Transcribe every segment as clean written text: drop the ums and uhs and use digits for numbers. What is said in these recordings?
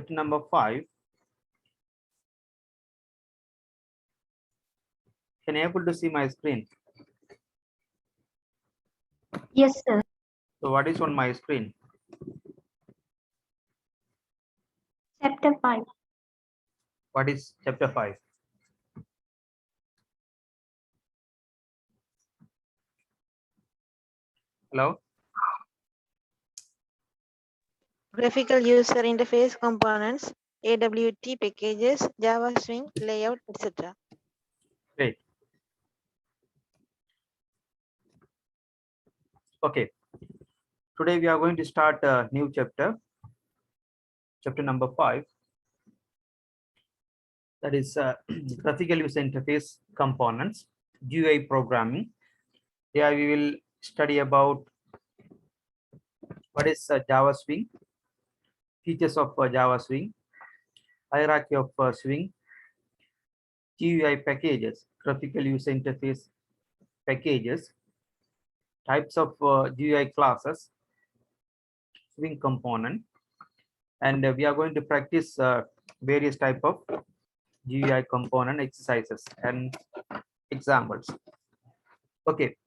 Number 5. Can you able to see my screen? Yes, sir. So what is on my screen? Chapter 5. What is chapter 5? Hello? Graphical user interface components, AWT packages, Java Swing, layout, etc. Great. Okay. Today we are going to start a new chapter. Chapter number 5. That is graphical user interface components, GUI programming. Here we will study about what is Java Swing, features of Java Swing, hierarchy of Swing, GUI packages, graphical user interface packages, types of GUI classes, Swing component, and we are going to practice various type of GUI component exercises and examples. Okay.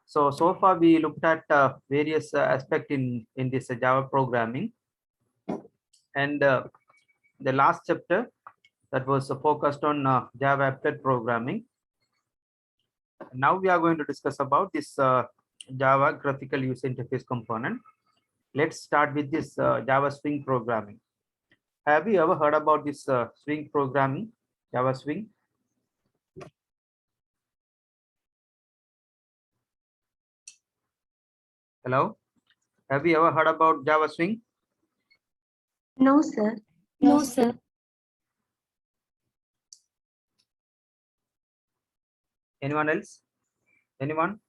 So far we looked at various aspects in this Java programming, and the last chapter that was focused on Java AWT programming. Now we are going to discuss about this Java graphical user interface component. Let's start with this Java Swing programming. Have you ever heard about this Swing programming, Java Swing? Hello? Have you ever heard about Java Swing? No, sir. No, sir. Anyone else? Anyone?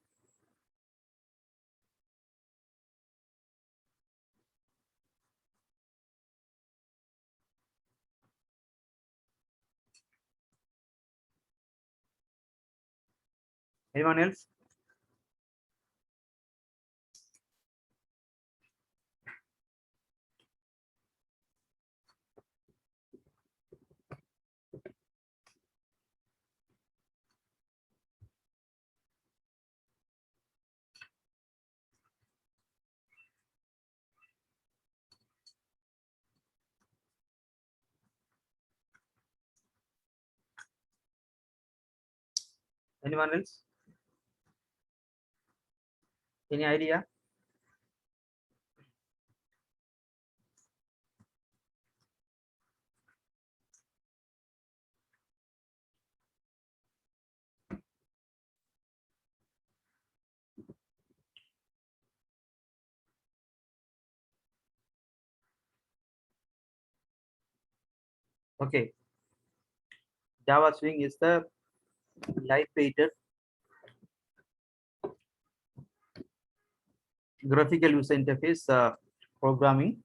Anyone else? Anyone else? Any idea? Okay. Java Swing is the lightweighted graphical user interface programming,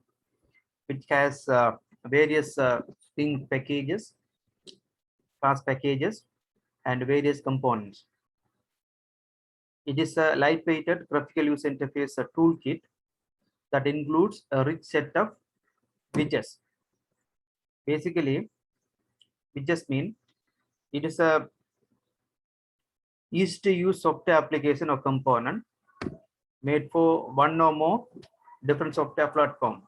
which has various Swing packages, class packages, and various components. It is a lightweighted graphical user interface toolkit that includes a rich set of widgets. Basically, widgets mean it is a easy to use software application or component made for one or more different software platform.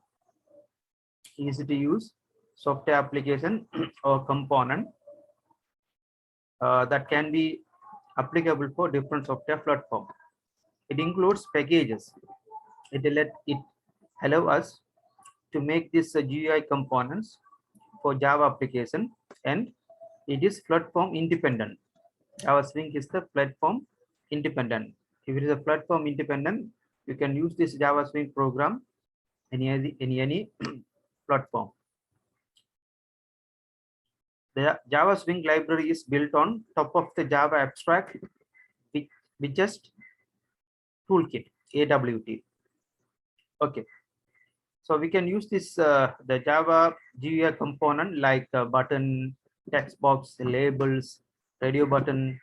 Easy to use software application or component that can be applicable for different software platform. It includes packages. It allow us to make this GUI components for Java application, and it is platform independent. Java Swing is the platform independent. If it is a platform independent, you can use this Java Swing program in any platform. The Java Swing library is built on top of the Java Abstract Widgets Toolkit, AWT. Okay, so we can use this the Java GUI component like button, text box, labels, radio button,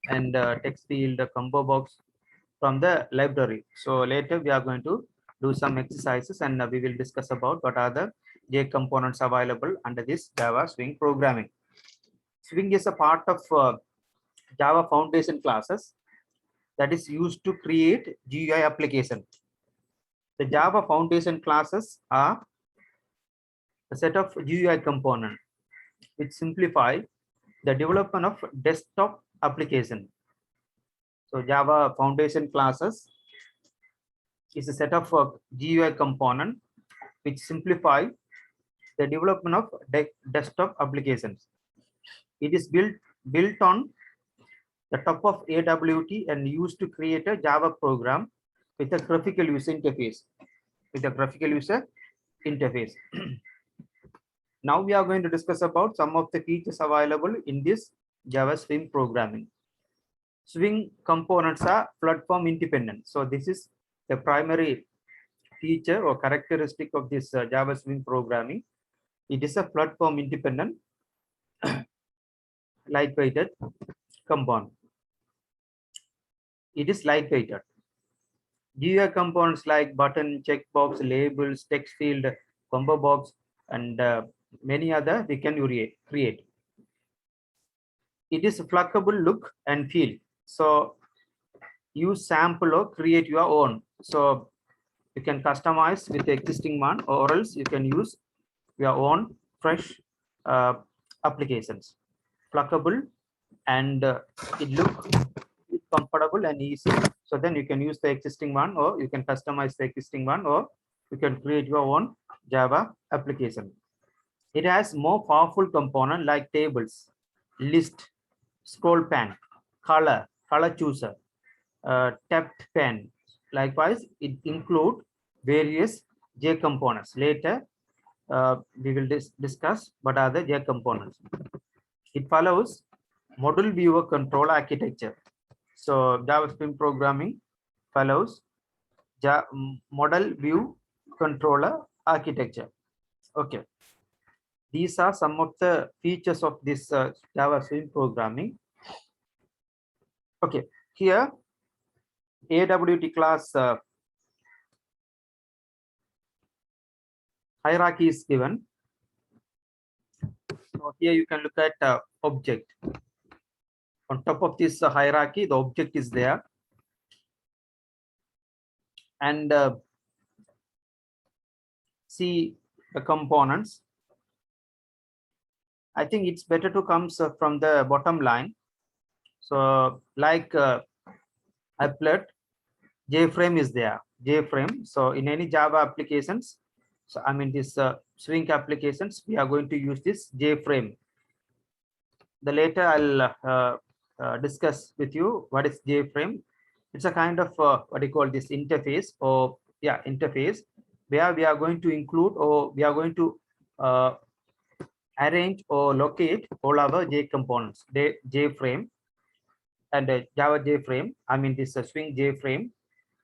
and text field, combo box from the library. So later we are going to do some exercises, and we will discuss about what are the J components available under this Java Swing programming. Swing is a part of Java foundation classes that is used to create GUI application. The Java foundation classes are a set of GUI components which simplify the development of desktop application. So Java foundation classes is a set of GUI component which simplify the development of desktop applications. It is built on the top of AWT and used to create a Java program with a graphical user interface. Now we are going to discuss about some of the features available in this Java Swing programming. Swing components are platform independent. So this is the primary feature or characteristic of this Java Swing programming. It is a platform independent, lightweighted component. It is lightweighted. GUI components like button, checkbox, labels, text field, combo box, and many other we can create. It is a flexible look and feel. So use sample or create your own. So you can customize with the existing one, or else you can use your own fresh applications. Flexible and it looks comfortable and easy. So then you can use the existing one, or you can customize the existing one, or you can create your own Java application. It has more powerful component like tables, list, scroll pan, color chooser, tapped pen. Likewise, it include various J components. Later, we will discuss what are the J components. It follows model viewer control architecture. So Java Spring programming follows model view controller architecture. Okay, these are some of the features of this Java Spring programming. Okay, here AWT class hierarchy is given. So here you can look at object. On top of this hierarchy, the object is there. And see the components. I think it's better to come from the bottom line. So like applet, JFrame is there. JFrame. So in any Java applications, so I mean this Swing applications, we are going to use this JFrame. The later I'll discuss with you what is JFrame. It's a kind of what do you call this interface, or yeah, interface, where we are going to include, or we are going to arrange or locate all our J components, JFrame and Java JFrame. I mean this Swing JFrame,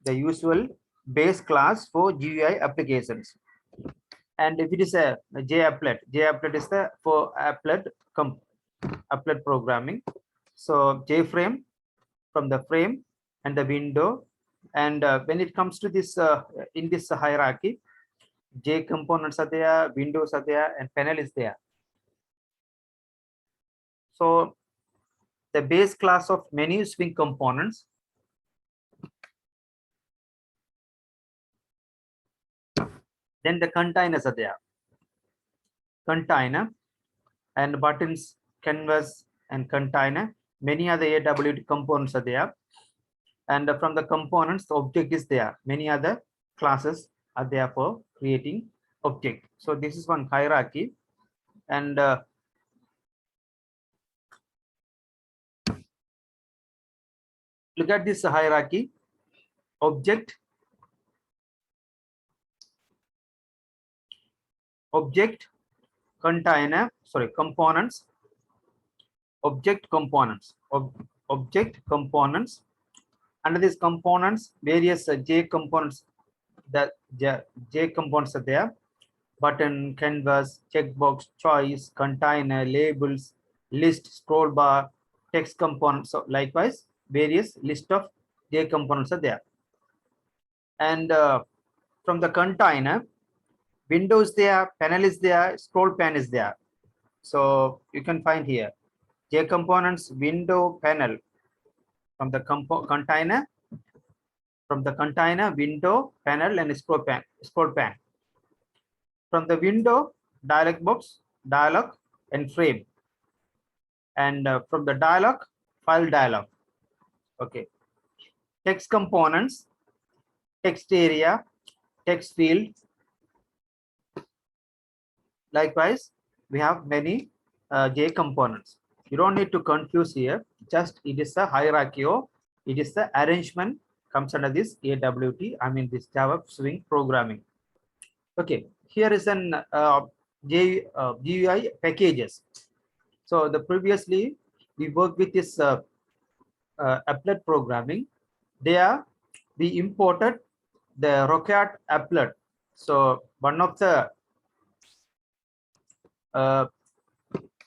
the usual base class for GUI applications. And if it is a JApplet is the for applet programming. So JFrame from the frame and the window, and when it comes to this in this hierarchy, J components are there, windows are there, and panel is there. So the base class of many Swing components. Then the containers are there. Container and buttons, canvas, and container. Many other AWT components are there. And from the components, the object is there. Many other classes are there for creating object. So this is one hierarchy. And look at this hierarchy. Object, container, sorry, components, object components. Under these components, various J components, the J components are there. Button, canvas, checkbox, choice, container, labels, list, scroll bar, text components. So likewise, various list of J components are there. And from the container, window is there, panel is there, scroll pan is there. So you can find here J components window panel from the container, window panel and scroll pan. From the window, dialog box, dialog and frame, and from the dialog, file dialog. Okay, text components, text area, text field. Likewise, we have many J components. You don't need to confuse here. Just it is a hierarchy, or it is the arrangement comes under this AWT. I mean this Java Swing programming. Okay, here is an GUI packages. So the previously we worked with this applet programming. There we imported the Rocket applet. So one of the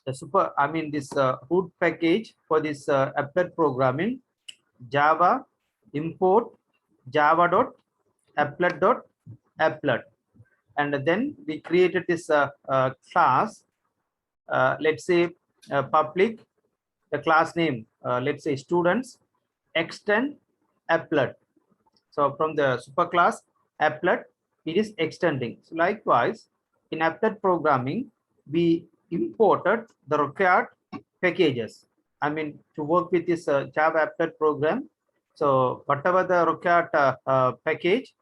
this root package for this applet programming, Java import java.applet, and then we created this class. Let's say public, the class name, let's say students extend applet. So from the superclass applet, it is extending. So likewise, in applet programming, we imported the required packages. I mean, to work with this Java applet program. So whatever the required package,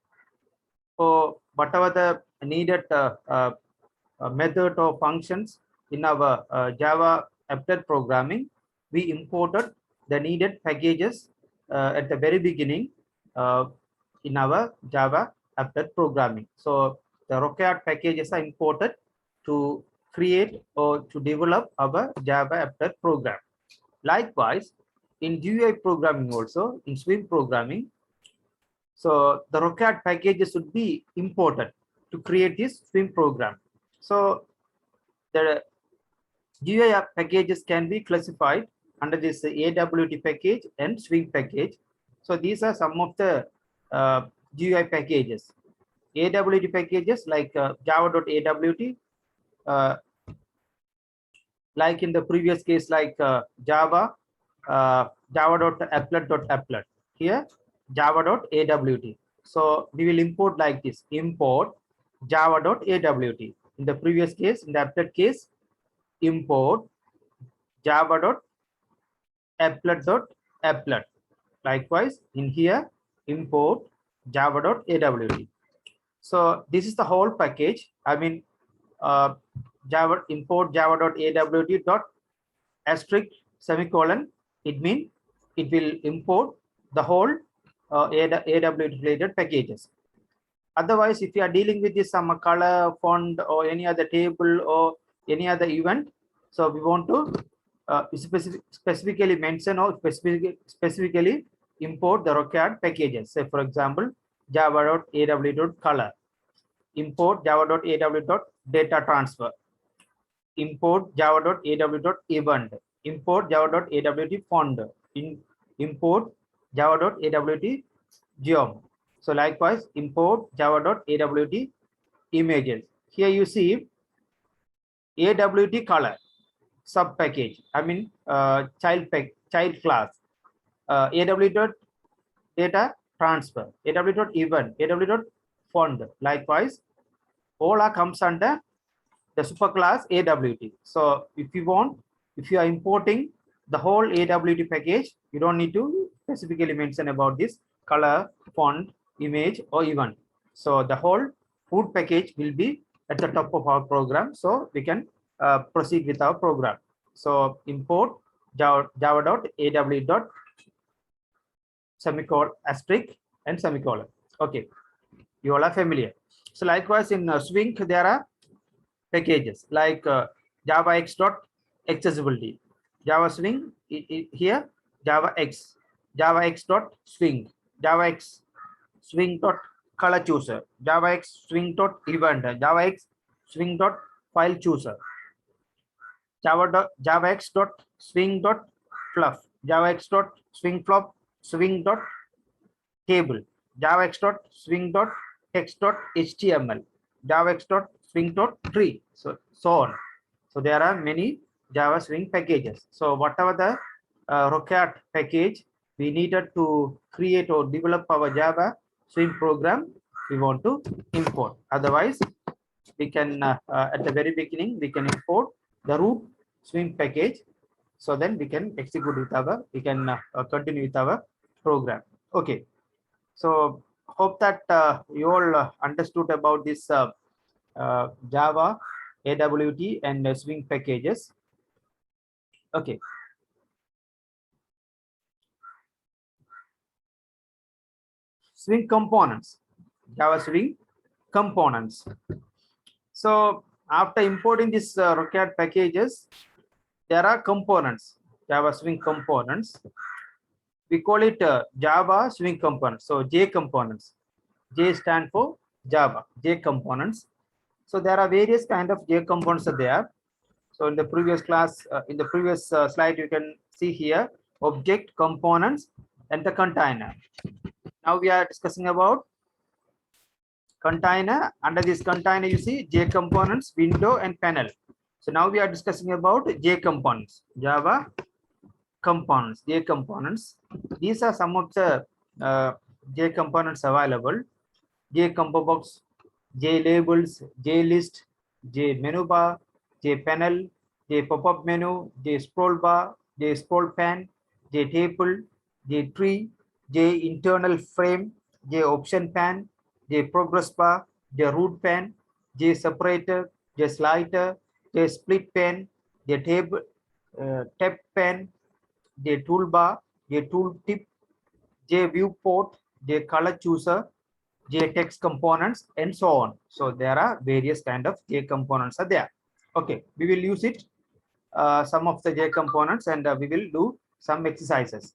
or whatever the needed method or functions in our Java applet programming, we imported the needed packages at the very beginning in our Java applet programming. So the required packages are imported to create or to develop our Java applet program. Likewise, in GUI programming also, in Swing programming, so the required packages should be imported to create this Swing program. So the GUI packages can be classified under this AWT package and Swing package. So these are some of the GUI packages. AWT packages like java.awt, like in the previous case, like java.applet.applet. Here java.awt. So we will import like this, import java.awt. In the previous case, in the applet case, import java.applet.applet. Likewise, in here, import java.awt. So this is the whole package. I mean, Java import java.awt dot asterisk semicolon. It means it will import the whole AWT related packages. Otherwise, if you are dealing with this some color, font, or any other table or any other event, so we want to specifically mention or specifically import the required packages. Say, for example, java.aw.color, import java.aw.data transfer, import java.aw.event, import java.aw.font, import java.aw.geom. So likewise, import java.aw.images. Here you see AWT color sub package. I mean child class, AW.data transfer, AW.event, AW.font. Likewise, all are comes under the superclass AWT. So if you are importing the whole AWT package, you don't need to specifically mention about this color, font, image, or event. So the whole root package will be at the top of our program, so we can proceed with our program. So import java.aw. semicolon asterisk and semicolon. Okay, you all are familiar. So likewise, in Swing there are packages like java x.accessibility, Java Swing here, java x dot swing, java x swing dot color chooser, java x swing dot event, java x swing dot file chooser, java x dot swing dot fluff, java x dot swing flop, swing dot table, java x dot swing dot text dot html, Java X dot Swing dot tree. So on. So there are many Java Swing packages. So whatever the Rocket package we needed to create or develop our Java Swing program, we want to import. Otherwise, we can at the very beginning we can import the root Swing package. So then we can execute with our, we can continue with our program. Okay. So hope that you all understood about this Java, AWT, and Swing packages. Okay. Swing components, Java Swing components. So after importing this Rocket packages, there are components, Java Swing components. We call it Java Swing components. So J components. J stand for Java, J components. So there are various kind of J components are there. So in the previous class, in the previous slide, you can see here object, components, and the container. Now we are discussing about container. Under this container, you see J components, window, and panel. So now we are discussing about J components, Java components, J components. These are some of the J components available. J combo box, J labels, J list, J menu bar, J panel, J pop-up menu, J scroll bar, J scroll pan, J table, J tree, J internal frame, J option pan, J progress bar, J root pan, J separator, J slider, J split pan, J table, tab pan, J toolbar, J tooltip, J viewport, J color chooser, J text components, and so on. So there are various kind of J components are there. Okay, we will use it, some of the J components, and we will do some exercises.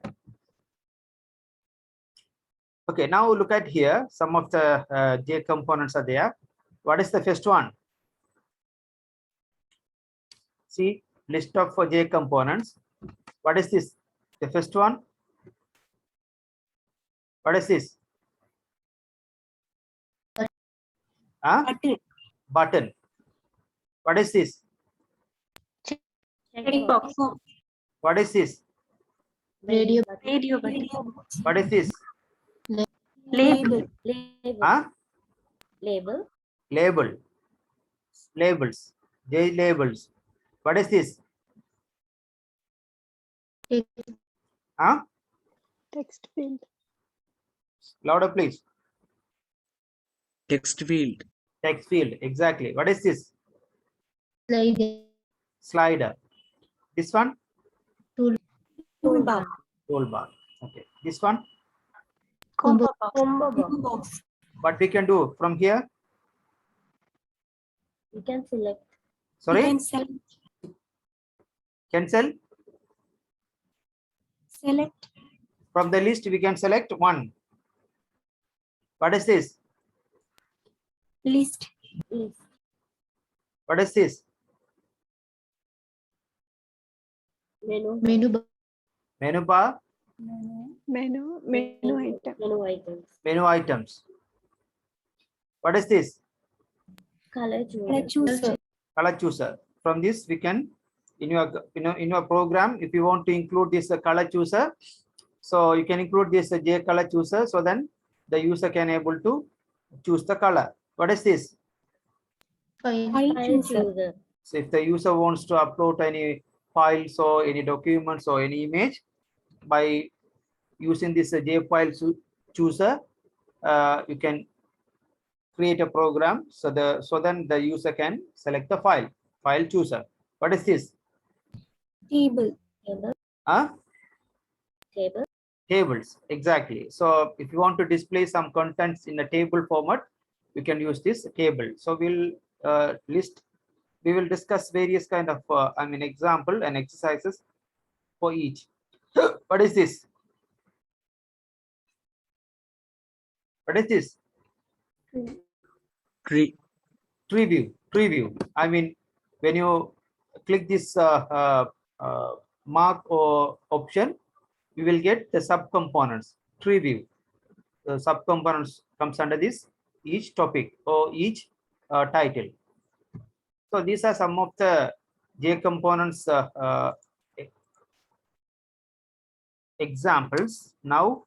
Okay, now look at here. Some of the J components are there. What is the first one? See, list of J components. What is this? The first one. What is this? Button. What is this? Checkbox. What is this? Radio button. What is this? Label. Huh? Label. Label. Labels. J labels. What is this? Huh? Text field. Louder, please. Text field. Text field. Exactly. What is this? Slider. Slider. This one? Toolbar. Toolbar. Okay. This one? Combo box. What we can do from here? You can select. Sorry? Select. Select. From the list, we can select one. What is this? List. What is this? Menu. Menu bar. Menu bar. Menu item. Menu items. Menu items. What is this? Color chooser. Color chooser. From this, we can, in your program, if you want to include this color chooser, so you can include this J color chooser. So then the user can able to choose the color. What is this? File Chooser. So if the user wants to upload any files or any documents or any image, by using this J file chooser, you can create a program. So then the user can select the file chooser. What is this? Table. Huh? Table. Tables. Exactly. So if you want to display some contents in a table format, you can use this table. So we'll we will discuss various kind of example and exercises for each. What is this? What is this? Tree. Tree view. I mean, when you click this mark or option, we will get the subcomponents. Tree view. The subcomponents comes under this each topic or each title. So these are some of the J components examples. Now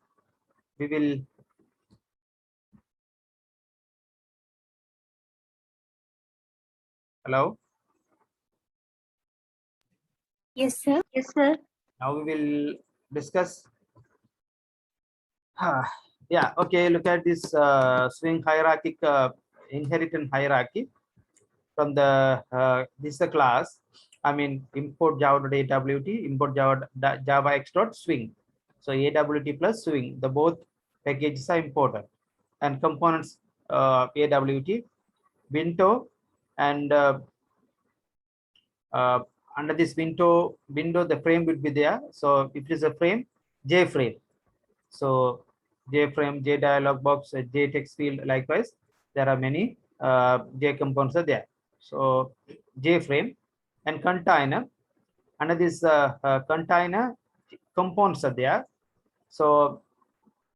we will hello. Yes, sir. Yes, sir. Now we will discuss. Yeah, okay. Look at this swing hierarchic inheritance hierarchy from the this is the class. I mean import java.awt, import java x.swing. So AWT plus swing, the both packages are important, and components AWT, window, and under this window the frame would be there. So if it is a frame, J frame. So J frame, J dialog box, J text field. Likewise, there are many J components are there. So J frame and container. Under this container, components are there. So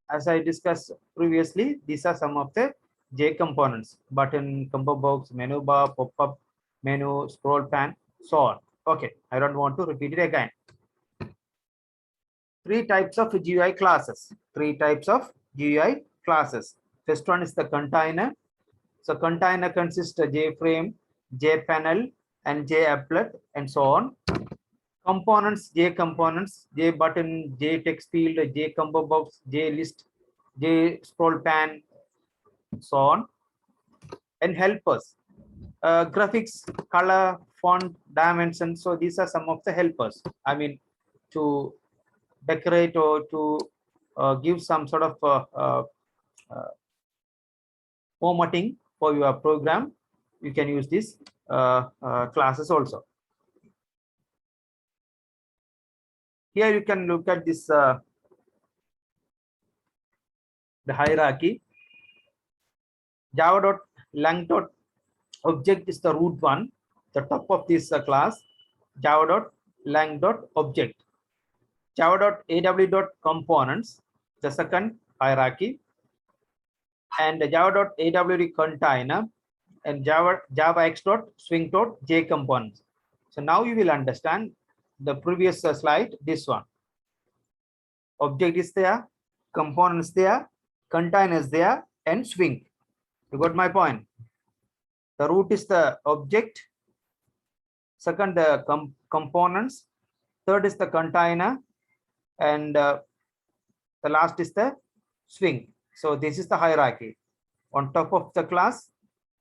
as I discussed previously, these are some of the J components: button, combo box, menu bar, pop-up menu, scroll pan, so on. Okay, I don't want to repeat it again. Three types of GUI classes. Three types of GUI classes. First one is the container. So container consists of JFrame, JPanel, and JApplet, and so on. Components, J components, J button, J text field, J combo box, J list, J scroll pan, so on. And helpers, graphics, color, font, dimension. So these are some of the helpers. I mean, to decorate or to give some sort of formatting for your program, you can use these classes also. Here you can look at this the hierarchy. Java.lang.object is the root one, the top of this class. Java.lang.object. Java.aw.components, the second hierarchy, and Java.awt container, and Java x.swing.j components. So now you will understand the previous slide, this one. Object is there, components there, container is there, and swing. You got my point? The root is the object, second the components, third is the container, and the last is the swing. So this is the hierarchy. On top of the class,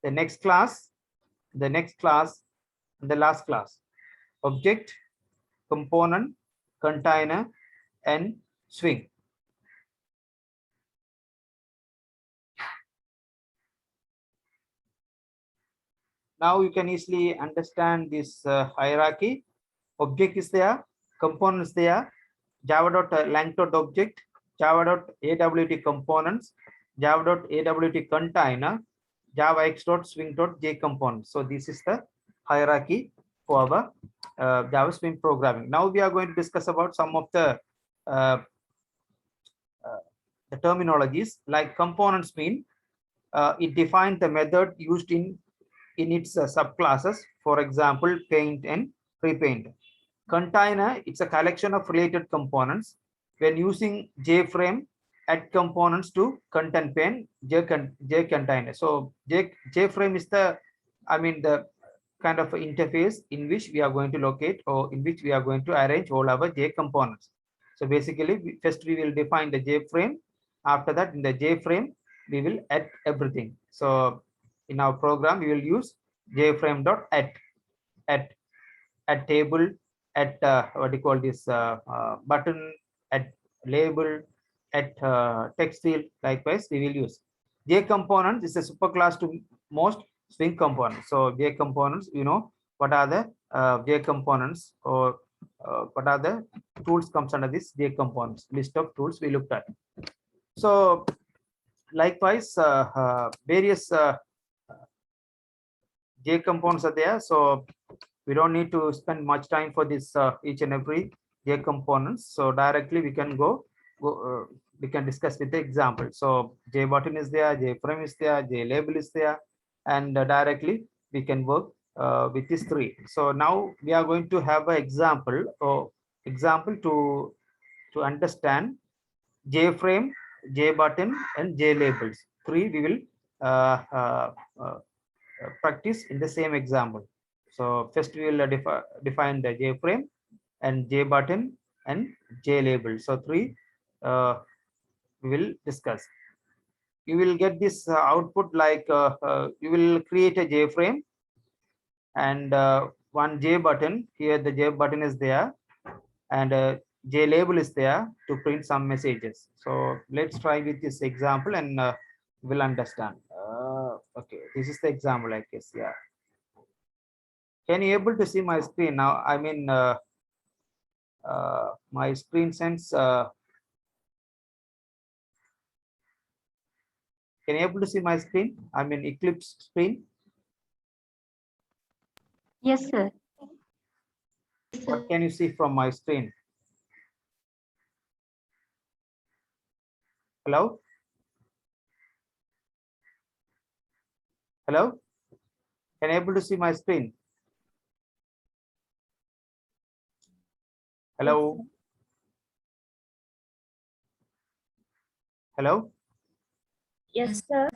the next class, the next class, and the last class. Object, component, container, and swing. Now you can easily understand this hierarchy. Object is there, component is there, java.lang.object, java.awt components, java.awt container, java x.swing.j components. So this is the hierarchy for our Java Swing programming. Now we are going to discuss about some of the terminologies. Like components mean it defines the method used in its subclasses. For example, paint and pre-paint. Container, it's a collection of related components. When using JFrame, add components to content pane, J container. So JFrame is the, I mean, the kind of interface in which we are going to locate, or in which we are going to arrange all our J components. So basically, first we will define the JFrame. After that, in the JFrame, we will add everything. So in our program, we will use JFrame.add, add table, at what do you call this button, at label, at text field. Likewise, we will use J components is a superclass to most swing components. So J components, you know what are the J components, or what are the tools comes under this J components list of tools we looked at. So likewise, various J components are there. So we don't need to spend much time for this each and every J components. So directly we can we can discuss with the example. So J button is there, J frame is there, J label is there, and directly we can work with these three. So now we are going to have an example to understand JFrame, JButton, and JLabels. Three we will uh, uh, uh, practice in the same example. So first we will define the JFrame and JButton and JLabel. So three we will discuss. You will get this output like you will create a JFrame and one JButton. Here the JButton is there and JLabel is there to print some messages. So let's try with this example and we'll understand. Okay, this is the example, I guess. Yeah. Can you able to see my screen now? I mean, my screen sense. Can you able to see my screen? I mean, Eclipse screen. Yes, sir. What can you see from my screen? Hello? Hello? Can you able to see my screen? Hello? Hello? Yes, sir.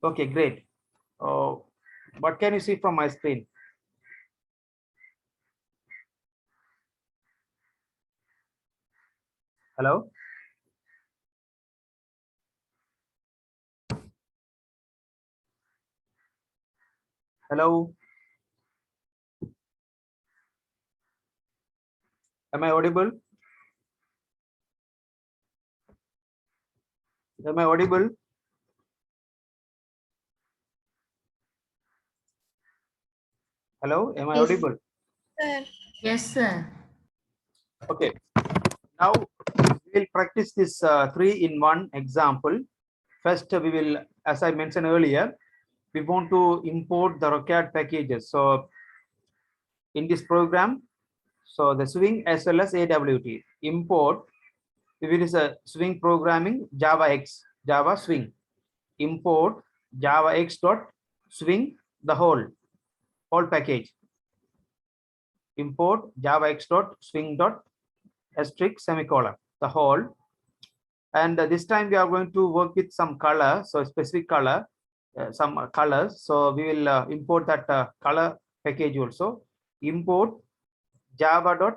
Okay, great. What can you see from my screen? Hello? Hello? Am I audible? Am I audible? Hello? Am I Yes. audible? Yes, sir. Okay. Now we will practice this 3-in-1 example. First, we will, as I mentioned earlier, we want to import the required packages. So in this program, so the swing as well as AWT import. If it is a swing programming, Java X, Java swing, import Java X dot swing the whole package. Import Java X dot swing dot asterisk semicolon the whole. And this time we are going to work with some color, so specific color, some colors. So we will import that color package also. Import Java dot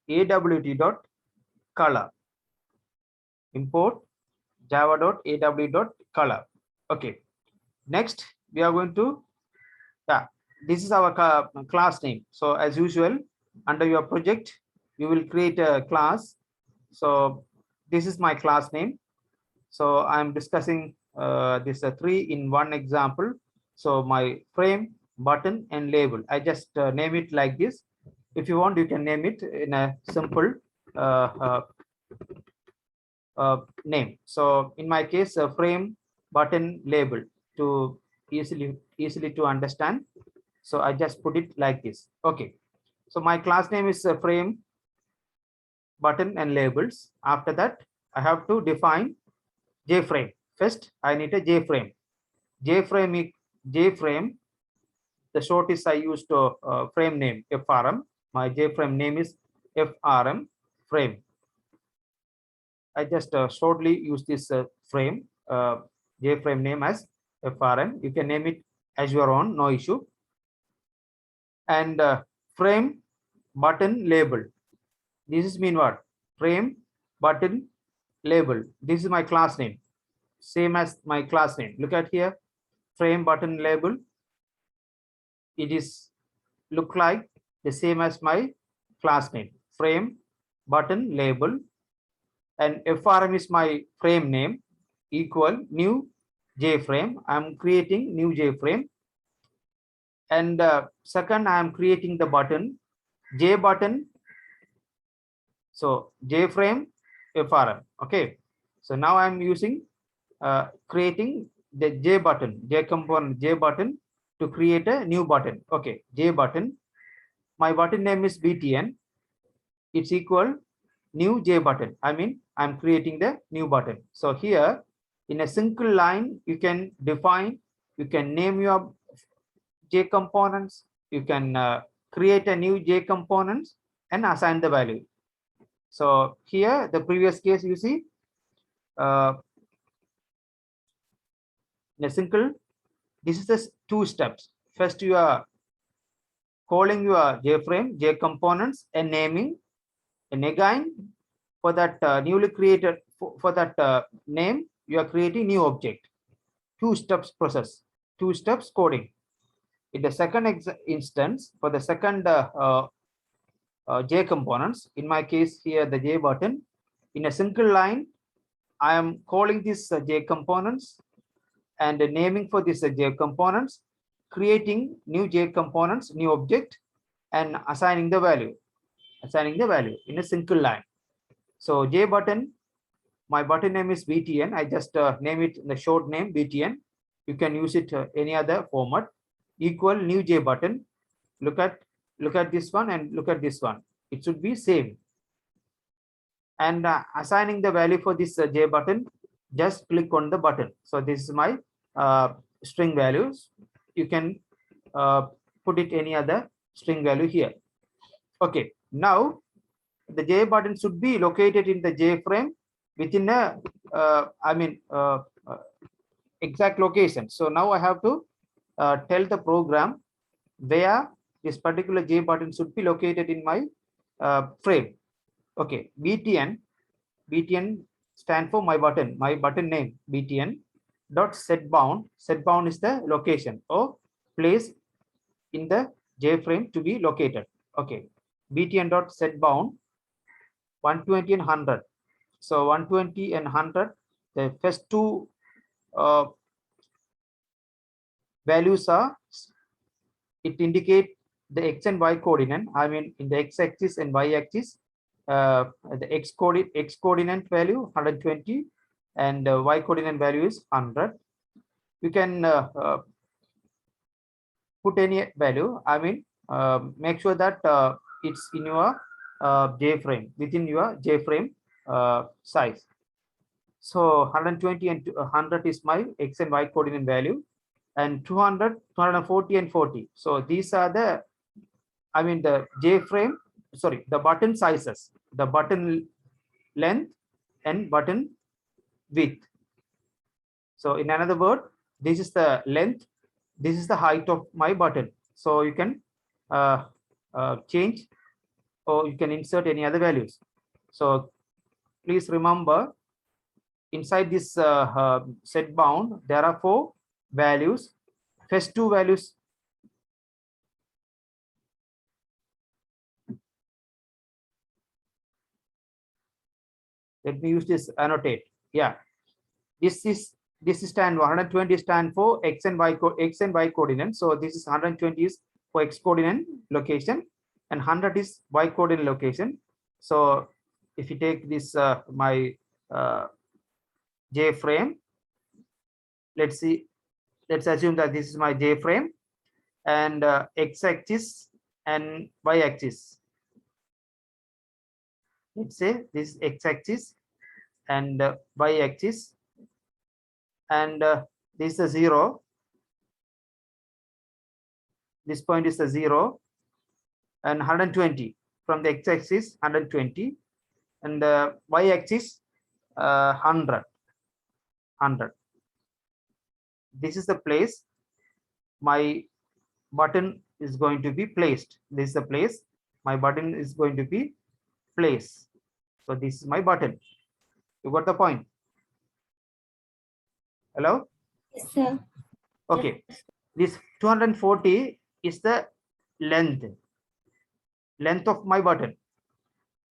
AWT dot color. Import Java dot AWT dot color. Okay. Next we are going to this is our class name. So as usual, under your project you will create a class. So this is my class name. So I'm discussing this 3-in-1 example. So my frame, button, and label. I just name it like this. If you want, you can name it in a simple name. So in my case, frame, button, label to easily to understand. So I just put it like this. Okay. So my class name is frame, button, and labels. After that, I have to define JFrame. First, I need a JFrame. JFrame. The short is I used frame name FRM. My JFrame name is FRM frame. I just shortly use this frame JFrame name as FRM. You can name it as your own, no issue. And frame button label. This is mean what? Frame button label. This is my class name. Same as my class name. Look at here. Frame button label. It is look like the same as my class name. Frame button label. And FRM is my frame name equal new JFrame. I'm creating new JFrame. And second, I am creating the button JButton. So JFrame FRM. Okay. So now I'm using creating the JButton, J component JButton to create a new button. Okay, JButton. My button name is BTN. It's equal new JButton. I mean, I'm creating the new button. So here in a single line, you can define, you can name your J components. You can create a new J components and assign the value. So here, the previous case, you see, in a single, this is the two steps. First, you are calling your JFrame, J components, and naming. And again, for that newly created, for that name, you are creating new object. Two steps process, two steps coding. In the second instance, for the second J components, in my case here, the J button, in a single line, I am calling this J components and naming for this J components, creating new J components, new object, and assigning the value in a single line. So J button, my button name is BTN. I just name it in the short name BTN. You can use it any other format. Equal new J button. Look at this one and look at this one. It should be same. And assigning the value for this J button, just click on the button. So this is my string values. You can put it any other string value here. Okay, now the J button should be located in the J frame within a exact location. So now I have to tell the program where this particular J button should be located in my frame. Okay, BTN stand for my button name BTN dot set bound. Set bound is the location or place in the J frame to be located. Okay, BTN dot set bound 120 and 100. So 120 and 100, the first two values are, it indicate the X and Y coordinate. I mean, in the X axis and Y axis, the X coordinate value 120 and Y coordinate value is 100. You can put any value. I mean, make sure that it's in your J frame, within your J frame size. So 120 and 100 is my X and Y coordinate value, and 200, 240 and 40. So these are the, I mean, the J frame, sorry, the button sizes, the button length and button width. So in another word, this is the length, this is the height of my button. So you can change or you can insert any other values. So please remember, inside this set bound, there are 4 values. First 2 values, let me use this annotate. Yeah, this is stand 120 stand for X and Y coordinate. So this is 120 is for X coordinate location and 100 is Y coordinate location. So if you take this my J frame, let's assume that this is my J frame and X axis and Y axis. Let's say this is X axis and Y axis, and this is a 0. This point is a 0 and 120 from the X axis 120 and the Y axis 100. This is the place my button is going to be placed. This is the place my button is going to be placed. So this is my button. You got the point? Hello? Yes, sir. Okay. This 240 is the length of my button.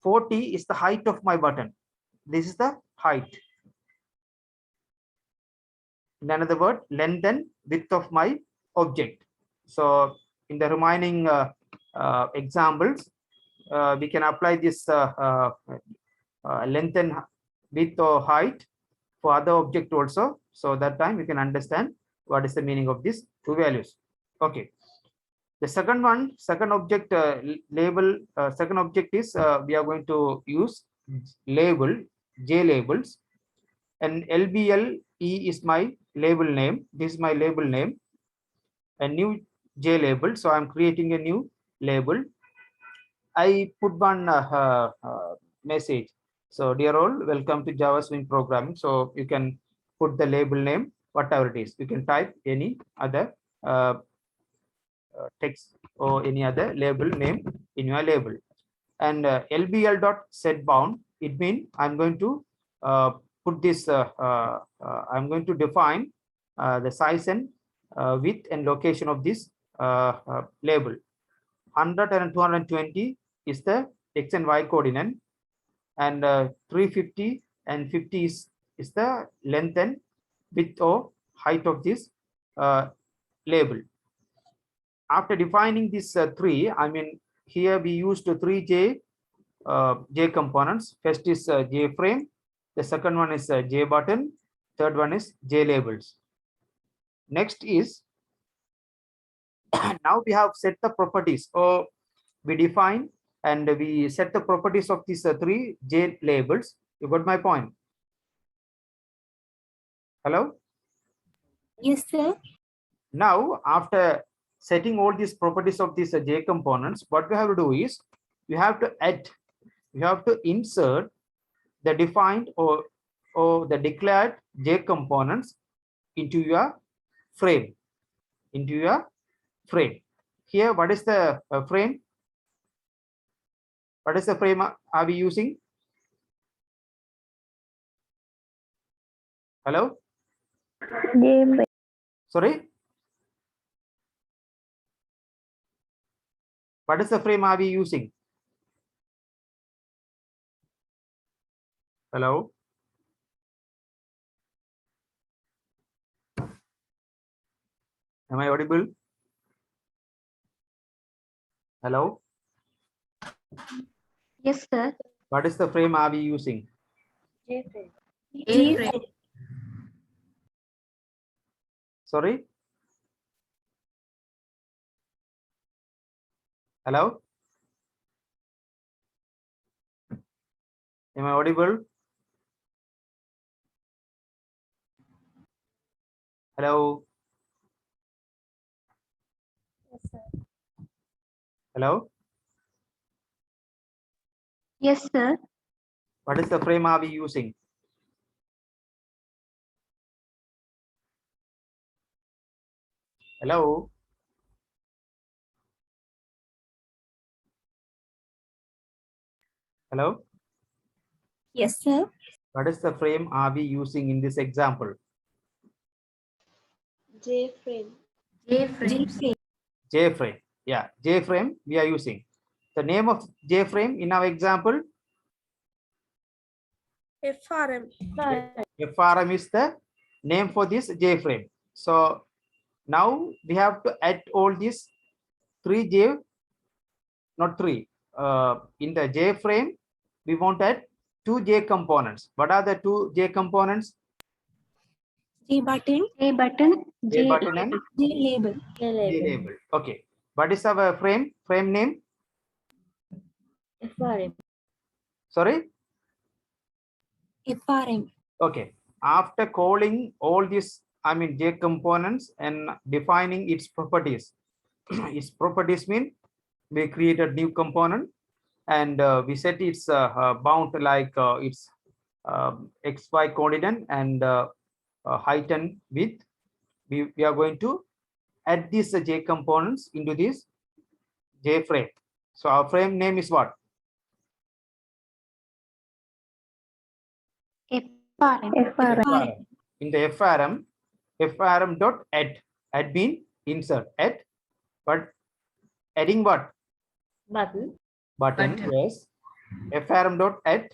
40 is the height of my button. This is the height. In another word, length and width of my object. So in the remaining examples, we can apply this length and width or height for other object also. So that time we can understand what is the meaning of these 2 values. Okay. The second object label, second object is we are going to use label, J labels, and LBLE is my label name. This is my label name. A new J label. So I'm creating a new label. I put one message. So dear all, welcome to Java Swing programming. So you can put the label name, whatever it is. You can type any other text or any other label name in your label. And lbl dot set bound, it means I'm going to put this I'm going to define the size and width and location of this label. 100 and 220 is the x and y coordinate, and 350 and 50 is the length and width or height of this label. After defining this three, I mean, here we used three J components. First is J frame, the second one is J button, third one is J labels. Next is now we have set the properties, or we define and we set the properties of these three J labels. You got my point? Hello? Yes, sir. Now, after setting all these properties of these J components, what we have to do is we have to add, we have to insert the defined or the declared J components into your frame. Here, what is the frame? What is the frame are we using? Hello? J Sorry? What is the frame are we using? Hello? Am I audible? Hello? Yes, sir. What is the frame are we using? J frame. J frame. Sorry? Hello? Am I audible? Hello? Yes, sir. Hello? Yes, sir. What is the frame are we using? Hello? Hello? Yes, sir. What is the frame are we using in this example? J frame. J frame. J frame. Yeah, J frame we are using. The name of J frame in our example, FRM. FRM is the name for this J frame. So now we have to add all these three J, not three. In the J frame, we want to add two J components. What are the two J components? J button. J button. J button and J label. J J label. label. Okay. What is our frame? Frame name? FRM. Sorry? FRM. Okay. After calling all these, I mean, J components and defining its properties. Its properties mean we create a new component and we set its bound like its XY coordinate and height and width. We are going to add these J components into this J frame. So our frame name is what? FRM. In the FRM dot add mean insert add, but adding what? Button. Button. Yes. FRM dot add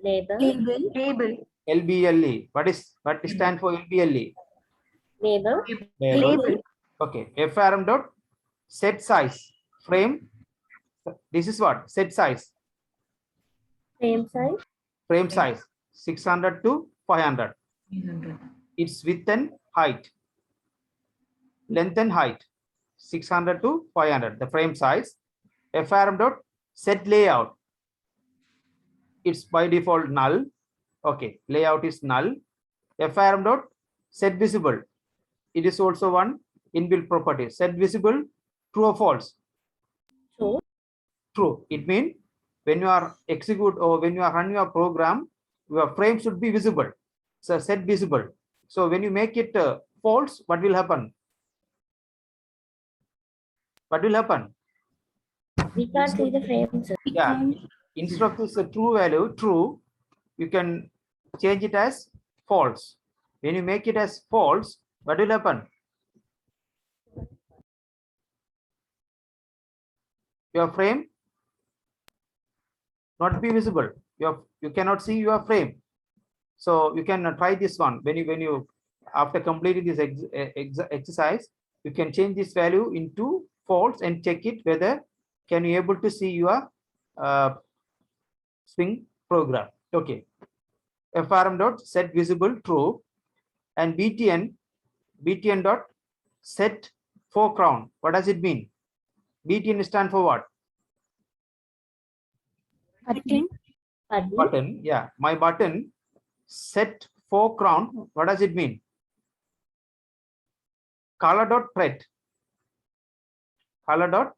Label. Label. LBLE. What stand for LBLE? Label. Label. Okay. FRM dot set size frame. This is what? Set size. Frame size. Frame size 600 to 500. Its width and height. Length and height 600 to 500. The frame size. FRM dot set layout. It's by default null. Okay. Layout is null. FRM dot set visible. It is also one inbuilt property. Set visible, true or false? True. True. It means when you are execute or when you are running your program, your frame should be visible. So set visible. So when you make it false, what will happen? What will happen? We can't see the frames. We Yeah. can't. Instead of this true value, true, you can change it as false. When you make it as false, what will happen? Your frame not be visible. You cannot see your frame. So you can try this one. When you after completing this exercise, you can change this value into false and check it whether can you able to see your swing program. Okay. FRM dot set visible true and BTN dot set foreground. What does it mean? BTN stand for what? Button. Button. Yeah, my button set foreground. What does it mean? Color dot thread. Color dot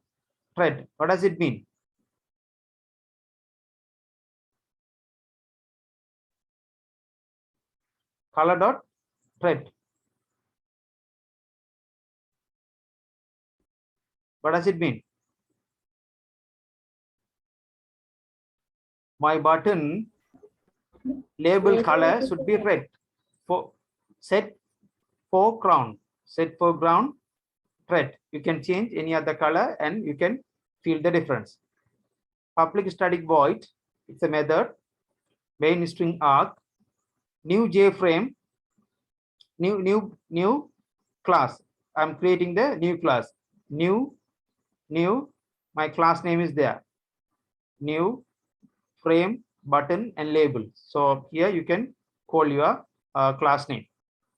thread. What does it mean? Color dot thread. What does it mean? My button label color should be red. For set foreground. Set foreground thread. You can change any other color and you can feel the difference. Public static void. It's a method. Main string arg. New JFrame. New class. I'm creating the new class. New. My class name is there. New frame button and label. So here you can call your class name.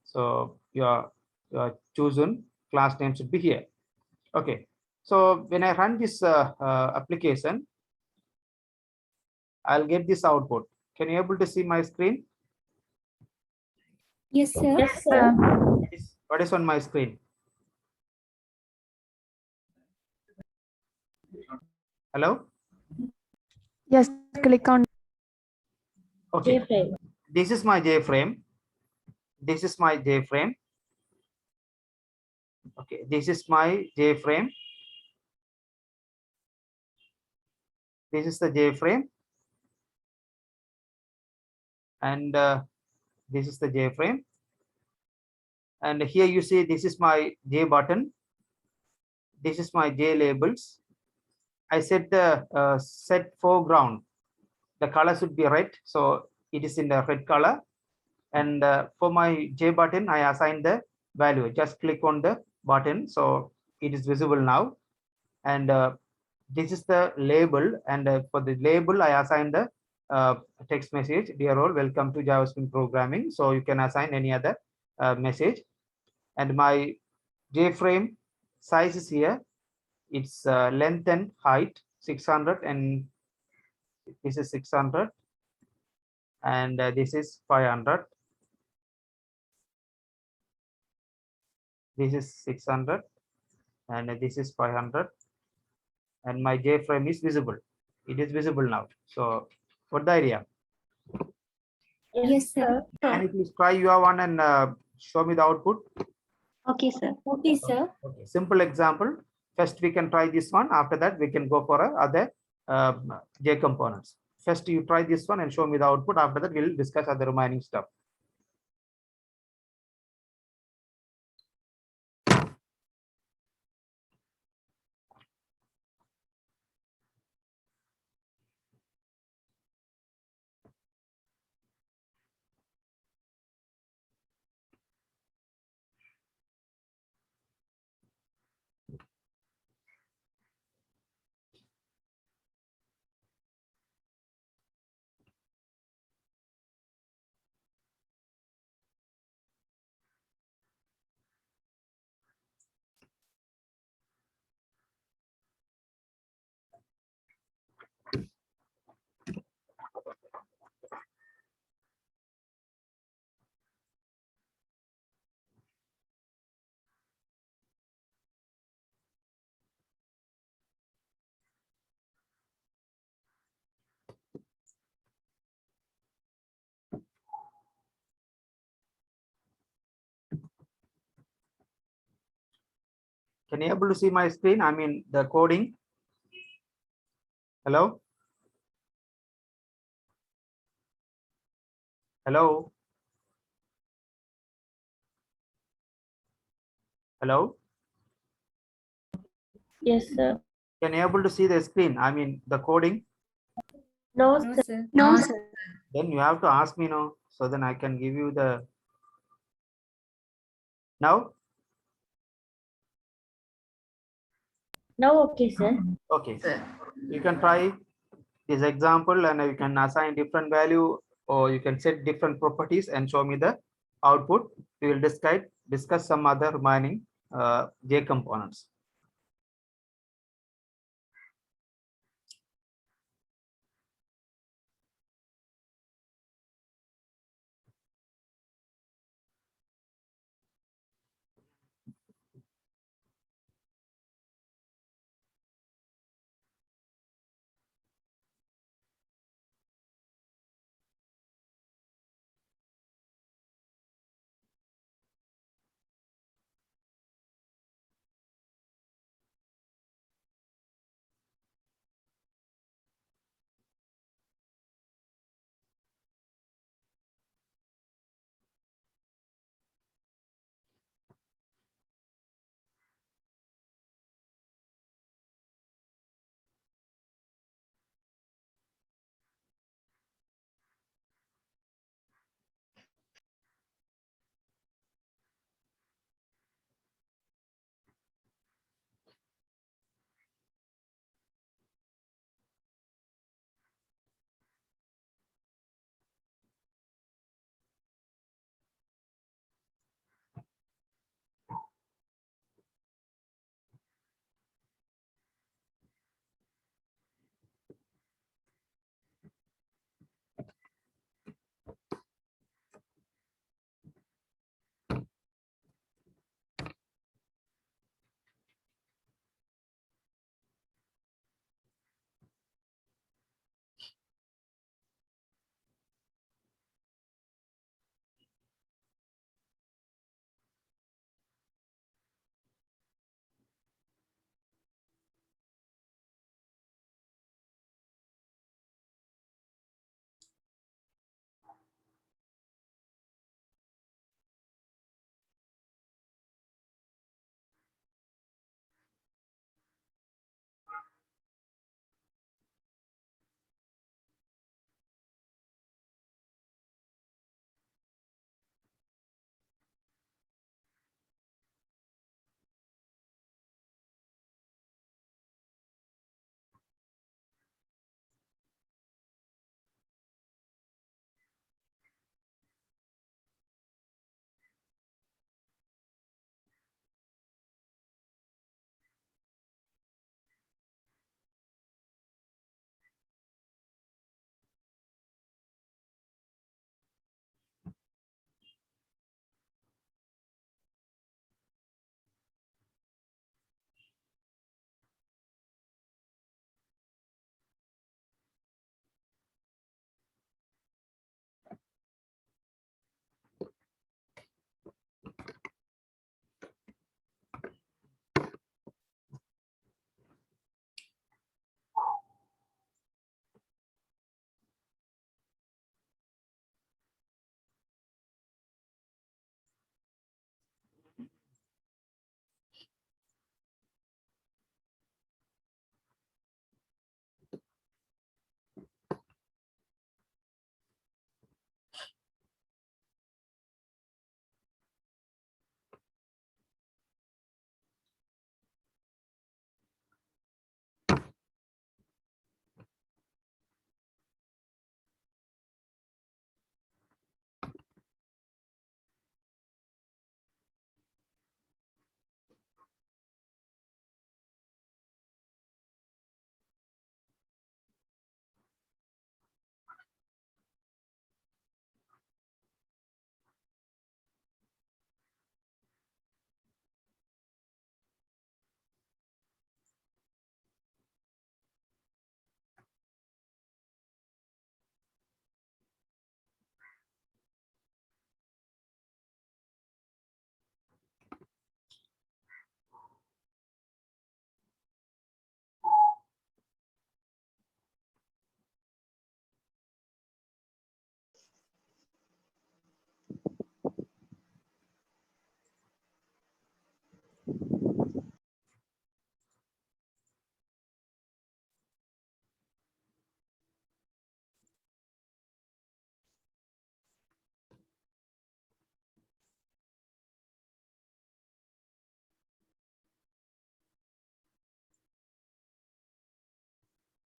So your chosen class name should be here. Okay. So when I run this application, I'll get this output. Can you able to see my screen? Yes, sir. Yes, sir. What is on my screen? Hello? Yes, click on. Okay. JFrame. This is my JFrame. This is my JFrame. Okay. This is my JFrame. This is the JFrame. And this is the JFrame. And here you see this is my J button. This is my J labels. I set the set foreground. The color should be red, so it is in the red color. And for my J button, I assign the value. Just click on the button, so it is visible now. And this is the label, and for the label, I assign the text message. Dear all, welcome to JavaScript programming. So you can assign any other message. And my JFrame size is here. It's length and height 600, and this is 600, and this is 500. This is 600, and this is 500. And my JFrame is visible. It is visible now. So what the idea? Yes, sir. Can you please try your one and show me the output? Okay, sir. Okay, sir. Okay. Simple example. First, we can try this one. After that, we can go for other J components. First, you try this one and show me the output. After that, we'll discuss other remaining stuff. Can you able to see my screen? I mean the coding. Hello? Hello? Hello? Yes, sir. Can you able to see the screen? I mean the coding. No, No, sir. sir. No, sir. Then you have to ask me now, so then I can give you the now. No, okay, sir. Okay, you can try this example and you can assign different value or you can set different properties and show me the output. We will discuss some other remaining J components.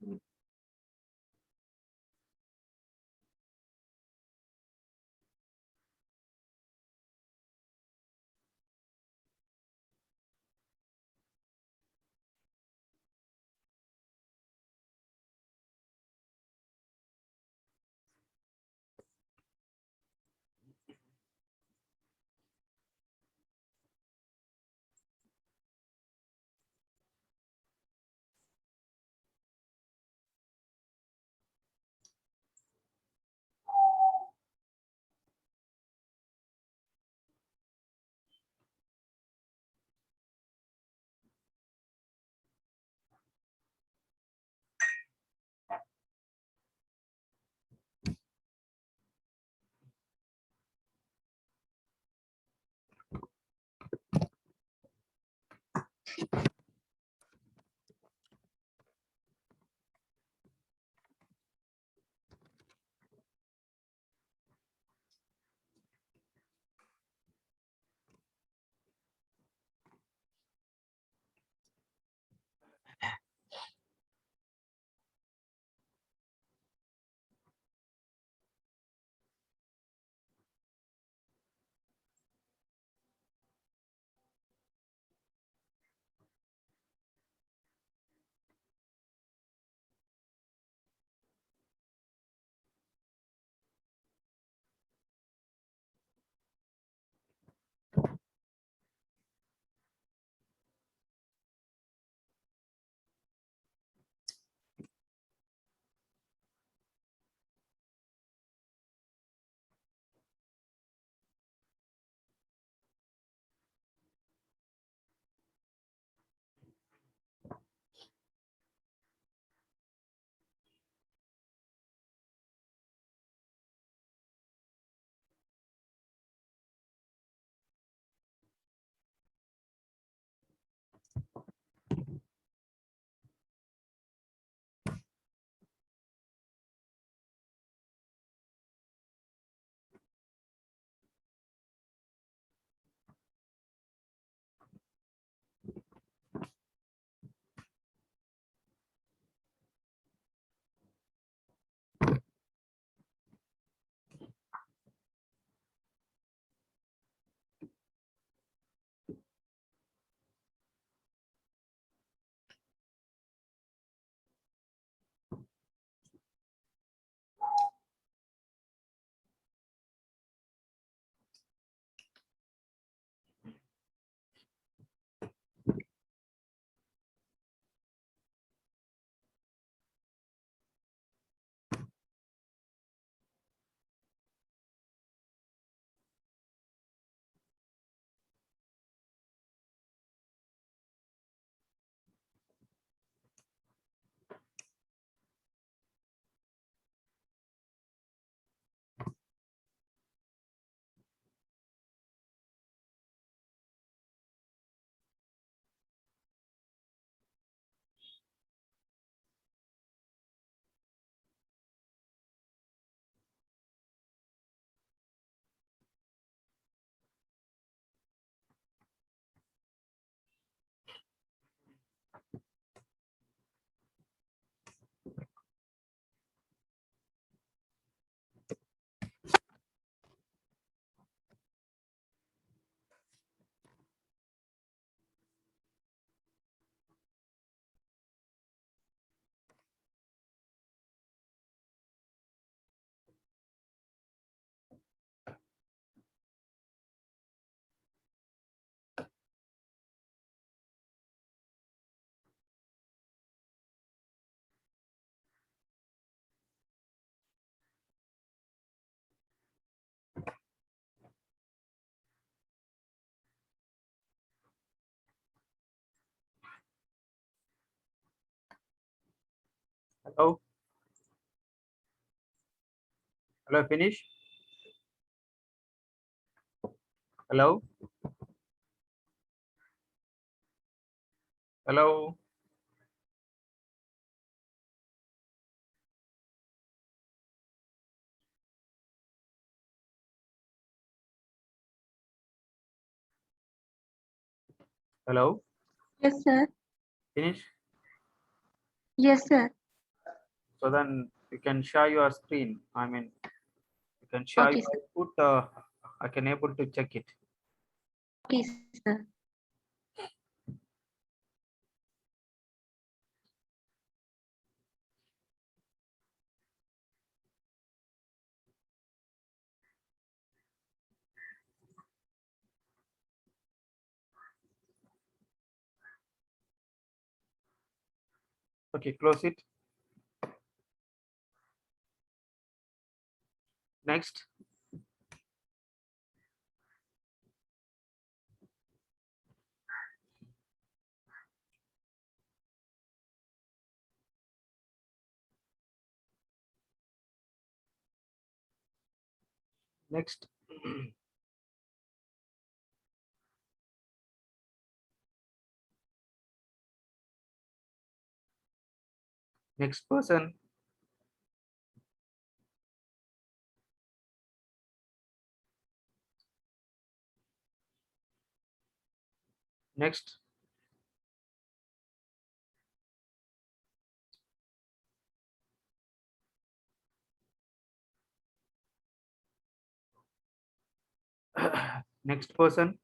Hello. Hello, finish. Hello. Hello. Hello. Yes, sir. Finish. Yes, sir. So then you can share your screen. I mean, you can share Okay, your sir. output. I can able to check it. Okay, sir. Okay, close it. Next. Next. Next person. Next. Next person.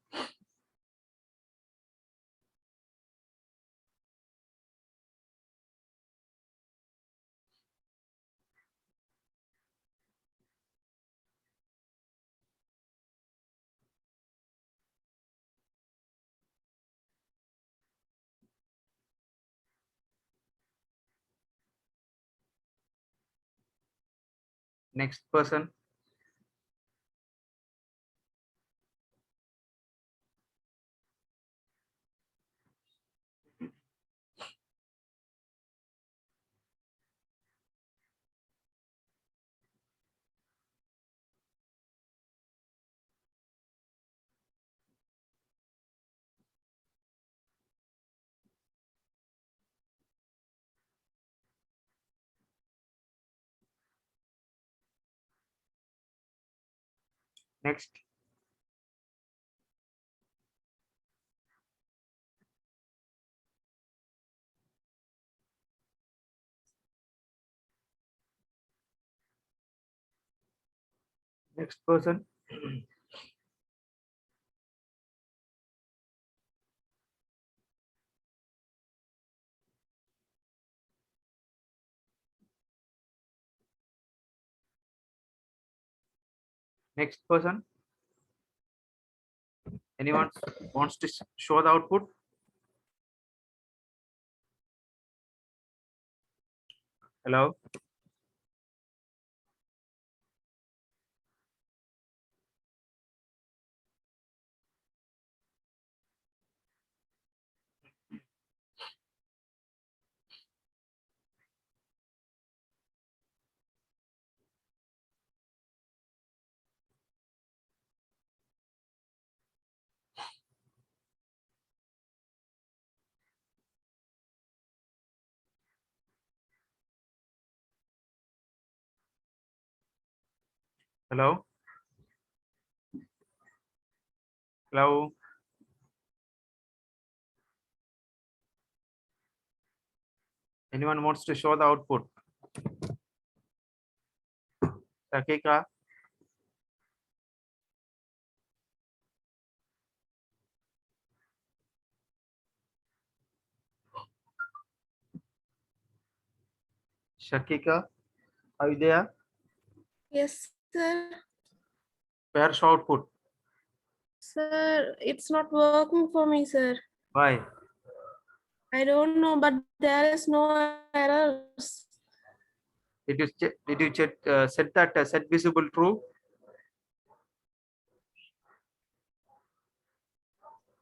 Next person. Next. Next person. Next person. Anyone wants to show the output? Hello. Hello. Hello. Anyone wants to show the output? Takika. Shakika. Are you there? Yes, sir. Where show output? Sir, it's not working for me, sir. Why? I don't know, but there is no errors. Did you check set that set visible true?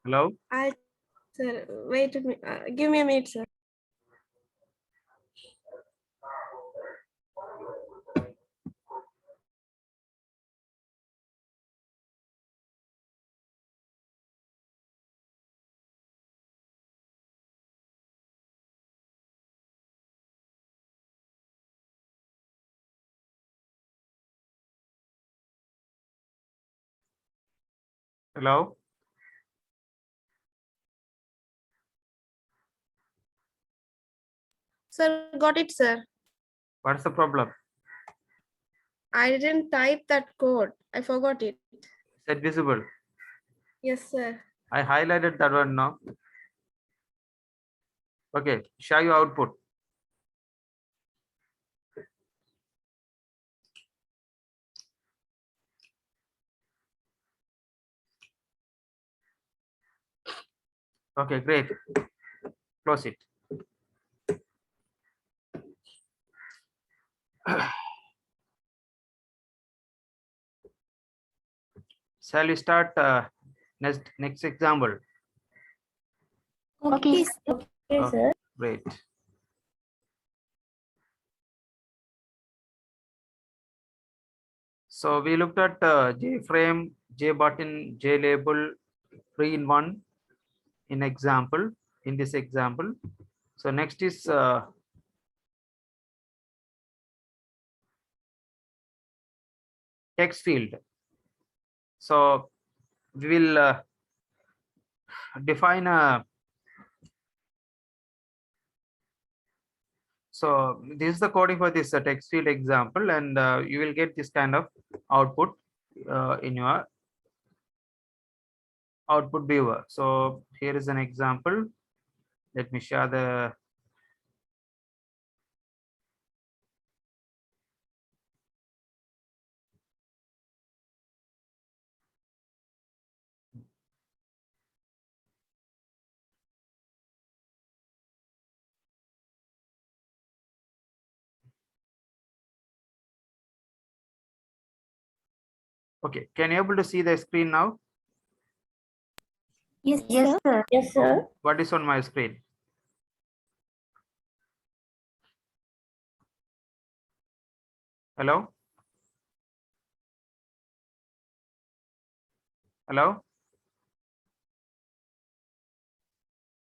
Hello. Sir, wait a minute. Give me a minute, sir. Hello. Sir, got it, sir. What's the problem? I didn't type that code. I forgot it. Is that visible? Yes, sir. I highlighted that one now. Okay, show your output. Okay, great. Close it. Shall we start next example? Okay, sir. Okay, Okay, sir. great. So we looked at J frame, J button, J label, 3-in-1 in example, in this example. So next is text field. So we will define a, so this is the coding for this text field example, and you will get this kind of output in your output viewer. So here is an example. Let me share the, okay, can you able to see the screen now? Yes, Yes, sir. sir. Yes, sir. What is on my screen? Hello? Hello?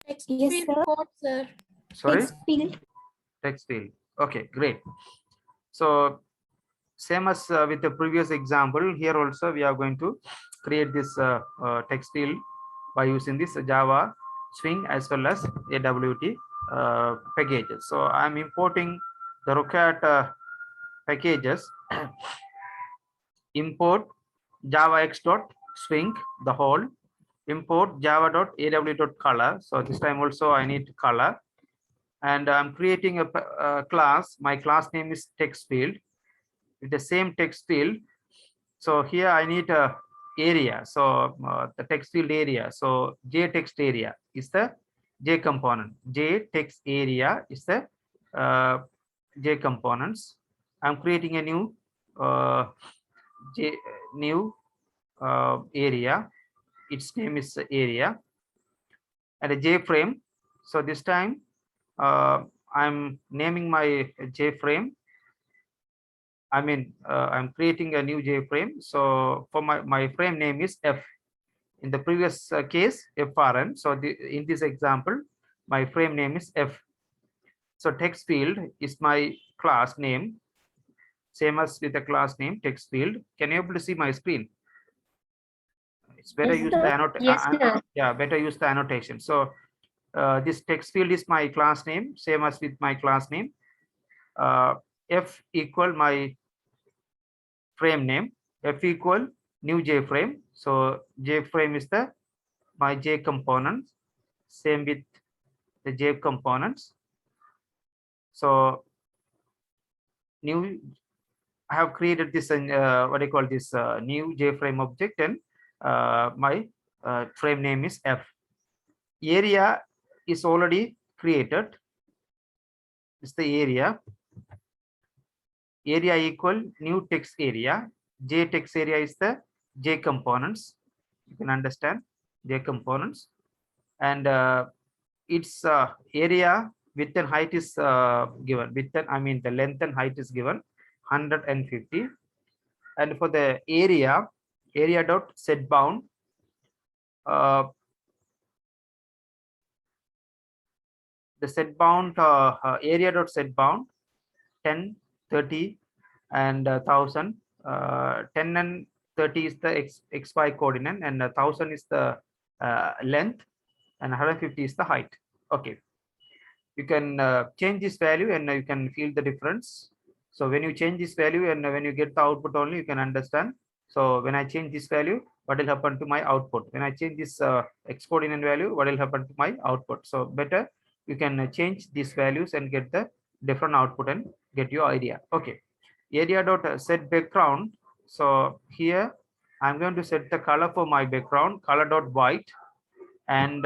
Text Yes, field sir. code, sir. Sorry? Text field. Text field. Okay, great. So same as with the previous example, here also we are going to create this text field by using this Java Swing as well as AWT packages. So I'm importing the required packages. Import javax.swing the whole, import java.aw.color. So this time also I need color, and I'm creating a class. My class name is text field with the same text field. So here I need a area. So the text field area. So J text area is the J component. J text area is the uh, J components. I'm creating a new uh, J new area. Its name is area, and a J frame. So this time I'm naming my J frame. I mean, I'm creating a new J frame. So for my frame name is F. In the previous case, FRN. So in this example, my frame name is F. So text field is my class name, same as with the class name text field. Can you able to see my screen? It's better Yes, use sir. the annotation. Yes, sir. Yeah, better use the annotation. So this text field is my class name, same as with my class name. F equal my frame name. F equal new J frame. So J frame is the my J components. Same with the J components. So new, I have created this what I call this new J frame object, and my frame name is F. Area is already created. It's the area. Area equal new text area. J text area is the J components. You can understand J components, and its area width and height is given. Width and, I mean the length and height is given 150, and for the area dot set bound, the set bound area dot set bound 10, 30, and 1000. 10 and 30 is the xy coordinate, and 1000 is the length, and 150 is the height. Okay, you can change this value, and you can feel the difference. So when you change this value and when you get the output only, you can understand. So when I change this value, what will happen to my output? When I change this X coordinate value, what will happen to my output? So better you can change these values and get the different output and get your idea. Okay. Area dot set background. So here I'm going to set the color for my background, color dot white, and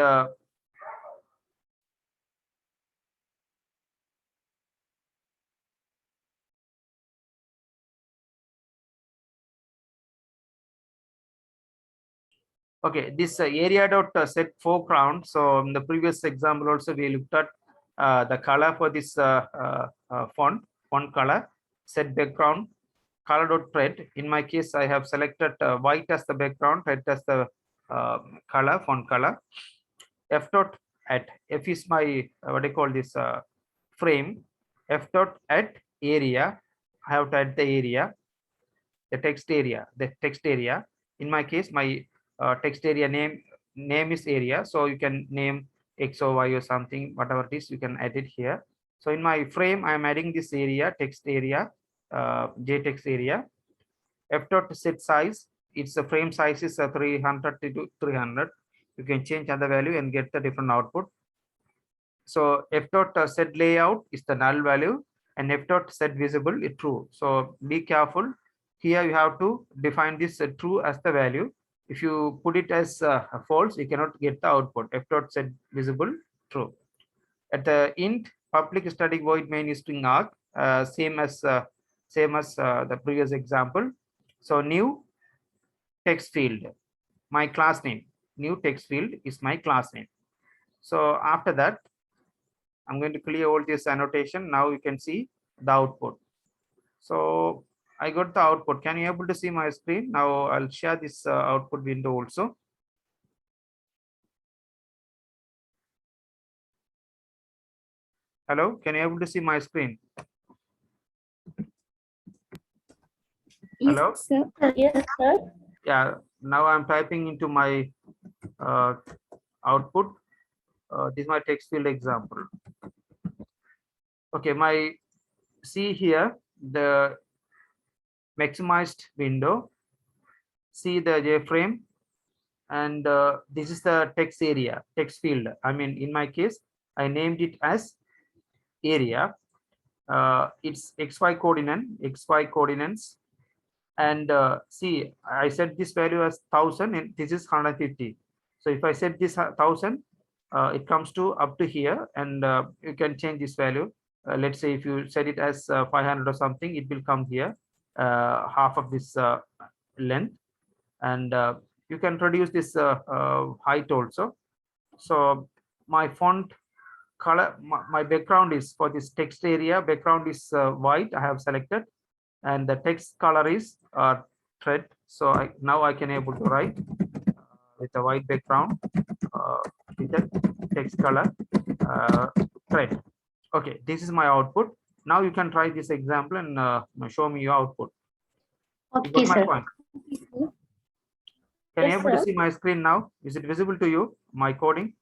okay, this area dot set foreground. So in the previous example also we looked at the color for this font color, set background, color dot red. In my case, I have selected white as the background, red as the color, font color. F dot at F is my what I call this frame. F dot at area. I have to add the area, the text area. In my case, my text area name is area, so you can name X or Y or something, whatever it is, you can add it here. So in my frame, I am adding this area, text area, JText area. F dot set size, its the frame size is 300 to 300. You can change other value and get the different output. So F dot set layout is the null value, and F dot set visible is true. So be careful. Here you have to define this true as the value. If you put it as false, you cannot get the output. F dot set visible true. At the int public static void main string arg, same as the previous example. So new text field, my class name. New text field is my class name. So after that, I'm going to clear all this annotation. Now you can see the output. So I got the output. Can you able to see my screen? Now I'll share this output window also. Hello, can you able to see my screen? Hello? Yes, sir. Yes, sir. Yeah, now I'm typing into my output. This is my text field example. Okay, my see here the maximized window. See the JFrame, and this is the text area, text field. I mean, in my case, I named it as area. It's XY coordinates, and see, I set this value as 1000, and this is 150. So if I set this 1000, it comes to up to here, and you can change this value. Let's say if you set it as 500 or something, it will come here, half of this length, and you can reduce this height also. So my font color, my background is for this text area, background is white, I have selected, and the text color is red. So now I can able to write with a white background with the text color red. Okay, this is my output. Now you can try this example and show me your output. You Okay, got my sir. point? Can you Yes, able to sir. see my screen now? Is it visible to you, my coding?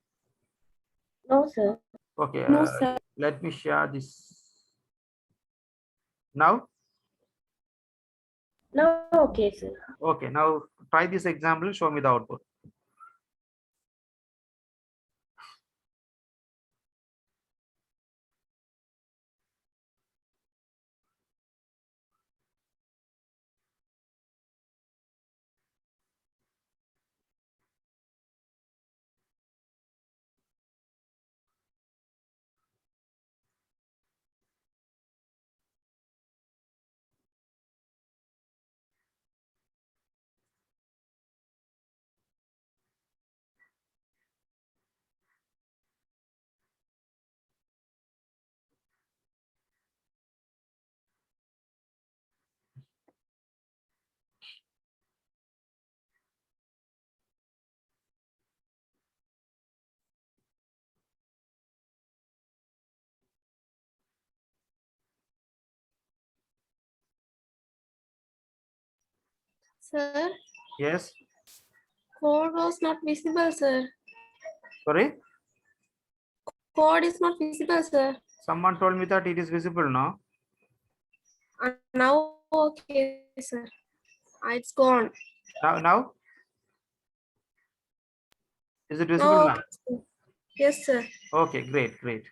No, sir. Okay, No, sir. let me share this now. No, okay, sir. Okay, now try this example, show me the output. Sir, Yes, code was not visible, sir. sorry. Code is not visible, sir. Someone told me that it is visible now. Now okay, sir. It's gone. Now is it visible Now, now? okay. Yes, sir. Okay, great. Yes.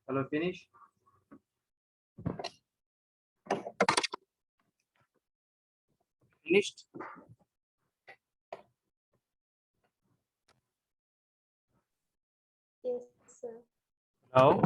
Hello, finish. Finished. Yes, sir. Now,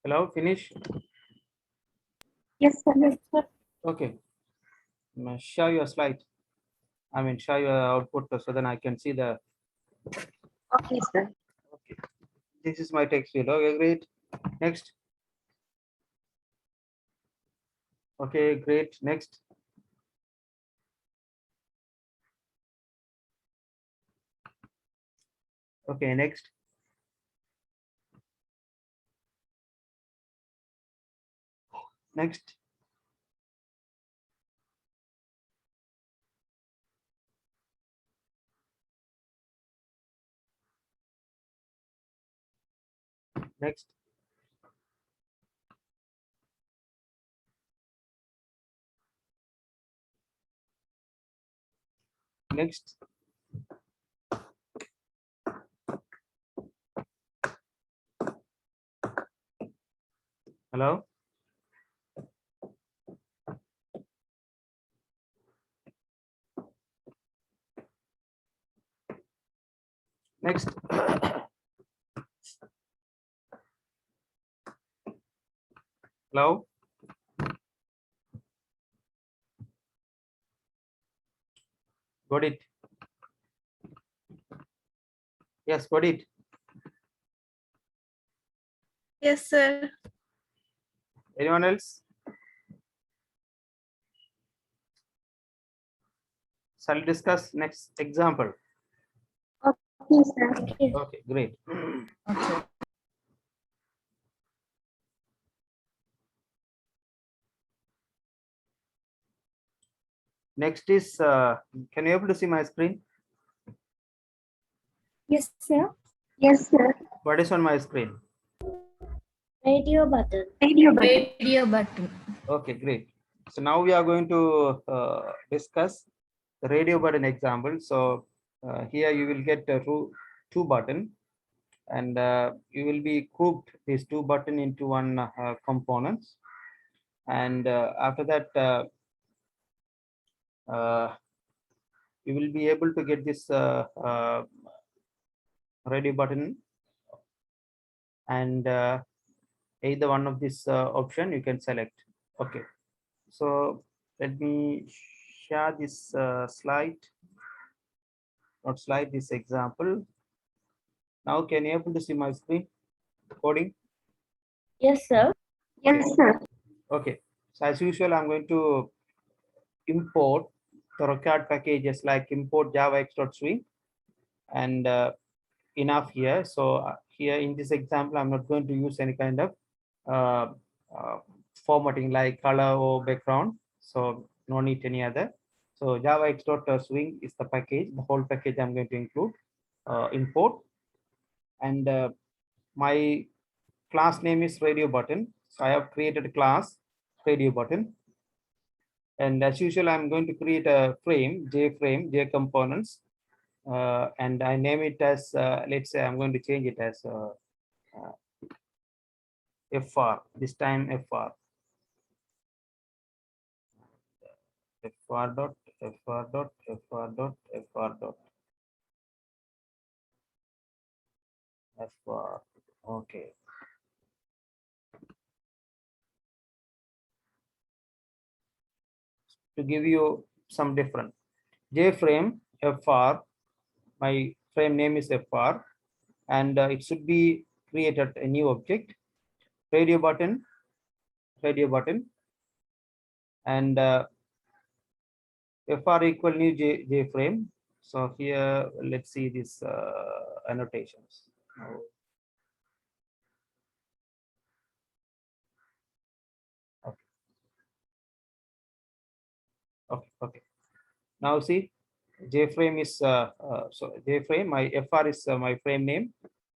Hello, finish. Yes, sir. Yes, sir. Okay. Share your slide. I mean, share your output so then I can see the. Okay, sir. Okay. This is my text field. Okay, great. Next. Okay, great. Next. Okay, next. Next. Next. Next. Hello. Next. Hello. Got it. Yes, got it. Yes, sir. Anyone else? Shall we discuss next example? Okay, sir. Okay. Okay, great. Next is, can you able to see my screen? Yes, sir. Yes, sir. What is on my screen? Radio button. Radio button. Radio button. Okay, great. So now we are going to discuss the radio button example. So here you will get two button, and you will be grouped these two button into one components, and after that you will be able to get this radio button, and either one of this option you can select. Okay, so let me share this slide, not slide, this example. Now can you able to see my screen coding? Yes, sir. Yes, sir. Okay, so as usual I'm going to import the required packages like import java x.swing and enough here. So here in this example I'm not going to use any kind of uh, uh, formatting like color or background, so no need any other. So java x.swing is the package, the whole package I'm going to include, import, and my class name is radio button. So I have created a class radio button, and as usual I'm going to create a frame j components, and I name it as let's say I'm going to change it as fr, this time fr, fr dot fr dot fr dot fr dot fr. Okay, to give you some different j frame fr, my frame name is fr, and it should be created a new object radio button, and fr equal new j frame. So here let's see these annotations. Okay, okay. Now see, j frame is so j frame, my fr is my frame name,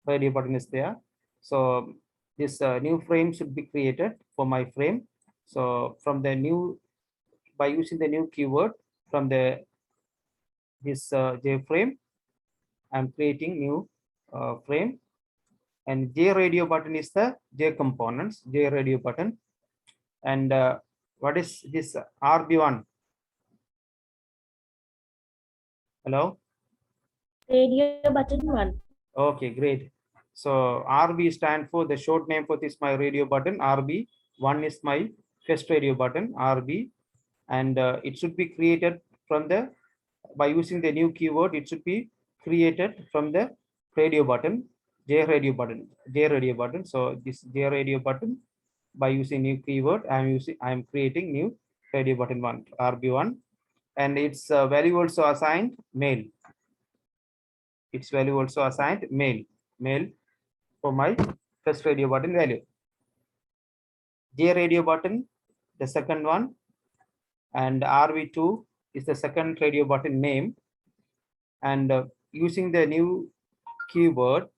radio button is there. So this new frame should be created for my frame. So from the new, by using the new keyword from this J frame. I'm creating new frame, and J radio button is the J components, J radio button. And what is this RB1? Hello? Radio button 1. Okay, great. So RB stand for the short name for this my radio button. RB1 is my first radio button, RB, and it should be created from the, by using the new keyword, it should be created from the radio button, J radio button, J radio button. So this J radio button, by using new keyword, I'm creating new radio button 1, RB1, and its value also assigned male. Its value also assigned male for my first radio button value. J radio button, the second one, and RB2 is the second radio button name. And using the new keyword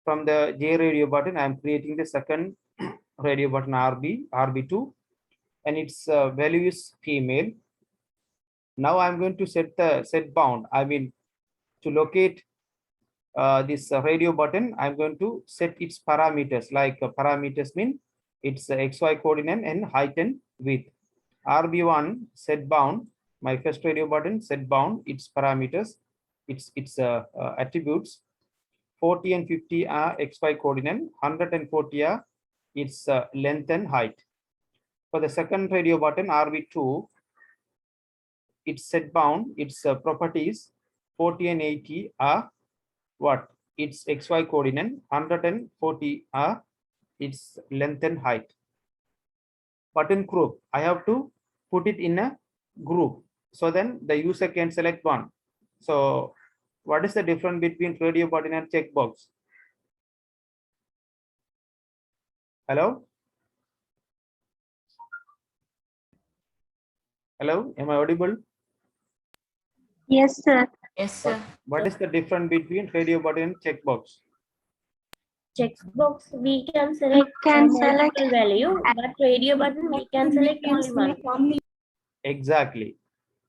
from the J radio button, I'm creating the second radio button RB2, and its value is female. Now I'm going to set the set bound. I mean, to locate this radio button, I'm going to set its parameters. Like parameters mean its XY coordinate and height and width. RB1 set bound, my first radio button set bound, its parameters, its attributes. 40 and 50 are XY coordinate, 140 are its length and height. For the second radio button RB2, its set bound, its properties, 40 and 80 are what? Its XY coordinate, 140 are its length and height. Button group, I have to put it in a group, so then the user can select one. So what is the difference between radio button and checkbox? Hello? Hello, am I audible? Yes, sir. Yes, sir. What is the difference between radio button and checkbox? Checkbox we can select can multiple select- value, but radio button we can select only one. Exactly.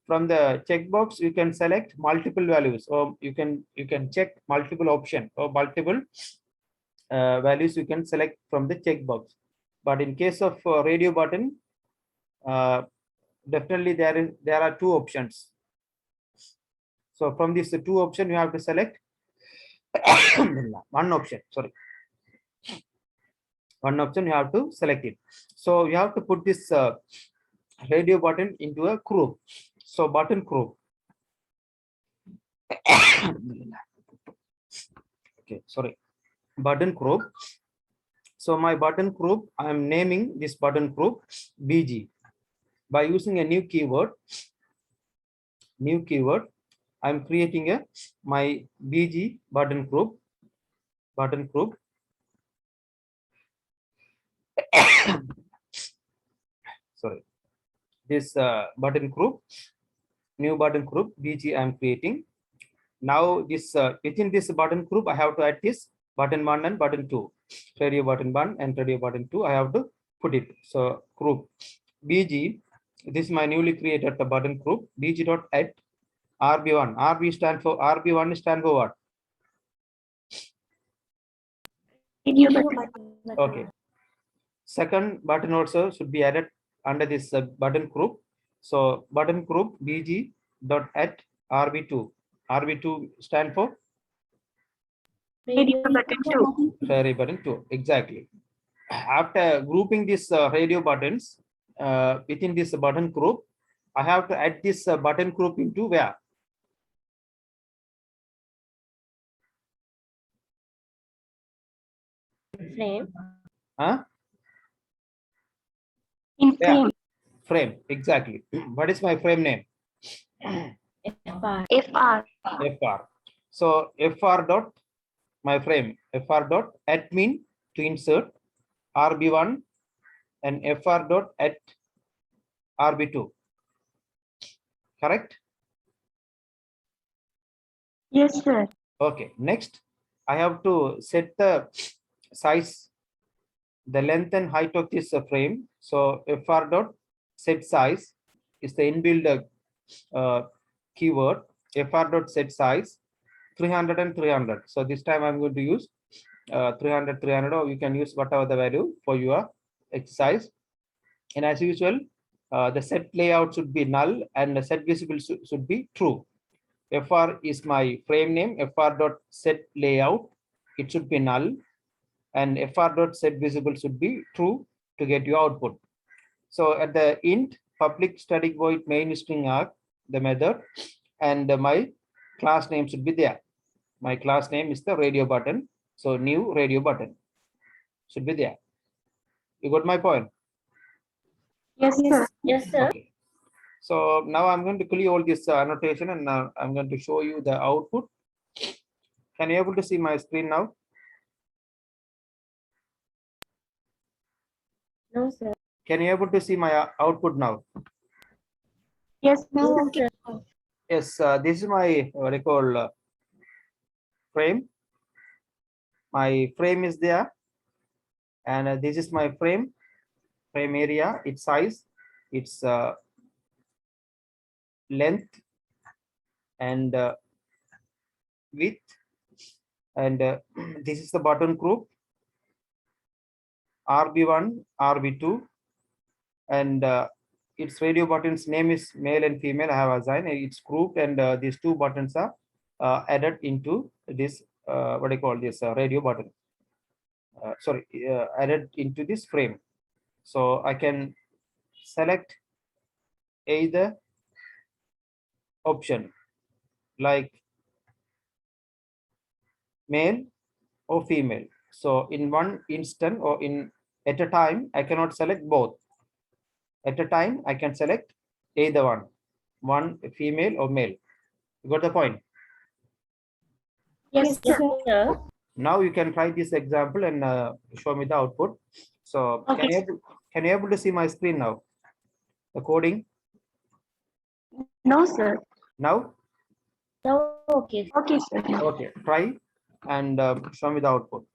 From the checkbox, you can select multiple values, or you can check multiple option or multiple values you can select from the checkbox. But in case of radio button, definitely there are two options. So from these two options, you have to select one option. Sorry, one option you have to select it. So you have to put this radio button into a group. So button group. Okay, sorry, button group. So my button group, I am naming this button group BG by using a new keyword. I'm creating my BG button group. Sorry, this button group, new button group BG I'm creating. Now this within this button group, I have to add this button 1 and button 2, radio button 1 and radio button 2. I have to put it. So group BG, this is my newly created the button group BG dot add RB1. RB1 stand for what? Radio button. Okay. Second button also should be added under this button group. So button group BG dot add RB2. RB2 stand for Radio button 2. radio button 2. Exactly. After grouping these radio buttons within this button group, I have to add this button group into where? Frame. Huh? In Yeah. frame. Frame. Exactly. What is my frame name? FR. FR. FR. So FR dot my frame, FR dot admin to insert RB1 and FR dot at RB2. Correct? Yes, sir. Okay. Next, I have to set the size, the length and height of this frame. So FR dot set size is the inbuilt keyword fr.set size 300 and 300. So this time I'm going to use 300, 300, or you can use whatever the value for your exercise. And as usual, the set layout should be null and the set visible should be true. fr is my frame name, fr.set layout, it should be null, and fr.set visible should be true to get your output. So at the int public static void main string arg, the method, and my class name should be there. My class name is the radio button. So new radio button should be there. You got my point? Yes, sir. Yes, sir. Okay. So now I'm going to clear all this annotation and I'm going to show you the output. Can you able to see my screen now? No, sir. Can you able to see my output now? Yes, Now, sir. okay. Yes, this is my what I call frame. My frame is there, and this is my frame area, its size, its length, and width, and this is the button group RB1, RB2, and its radio buttons name is male and female. I have assigned it's grouped, and these two buttons are added into this what I call this radio button. Sorry, added into this frame. So I can select either option like male or female. So in one instant or in at a time, I cannot select both. At a time, I can select either one female or male. You got the point? Yes, Yes, sir. sir. Now you can try this example and show me the output. So Okay. can you able to see my screen now? The coding No, sir. now? Now, okay. Okay, sir. Okay, try and show me the output.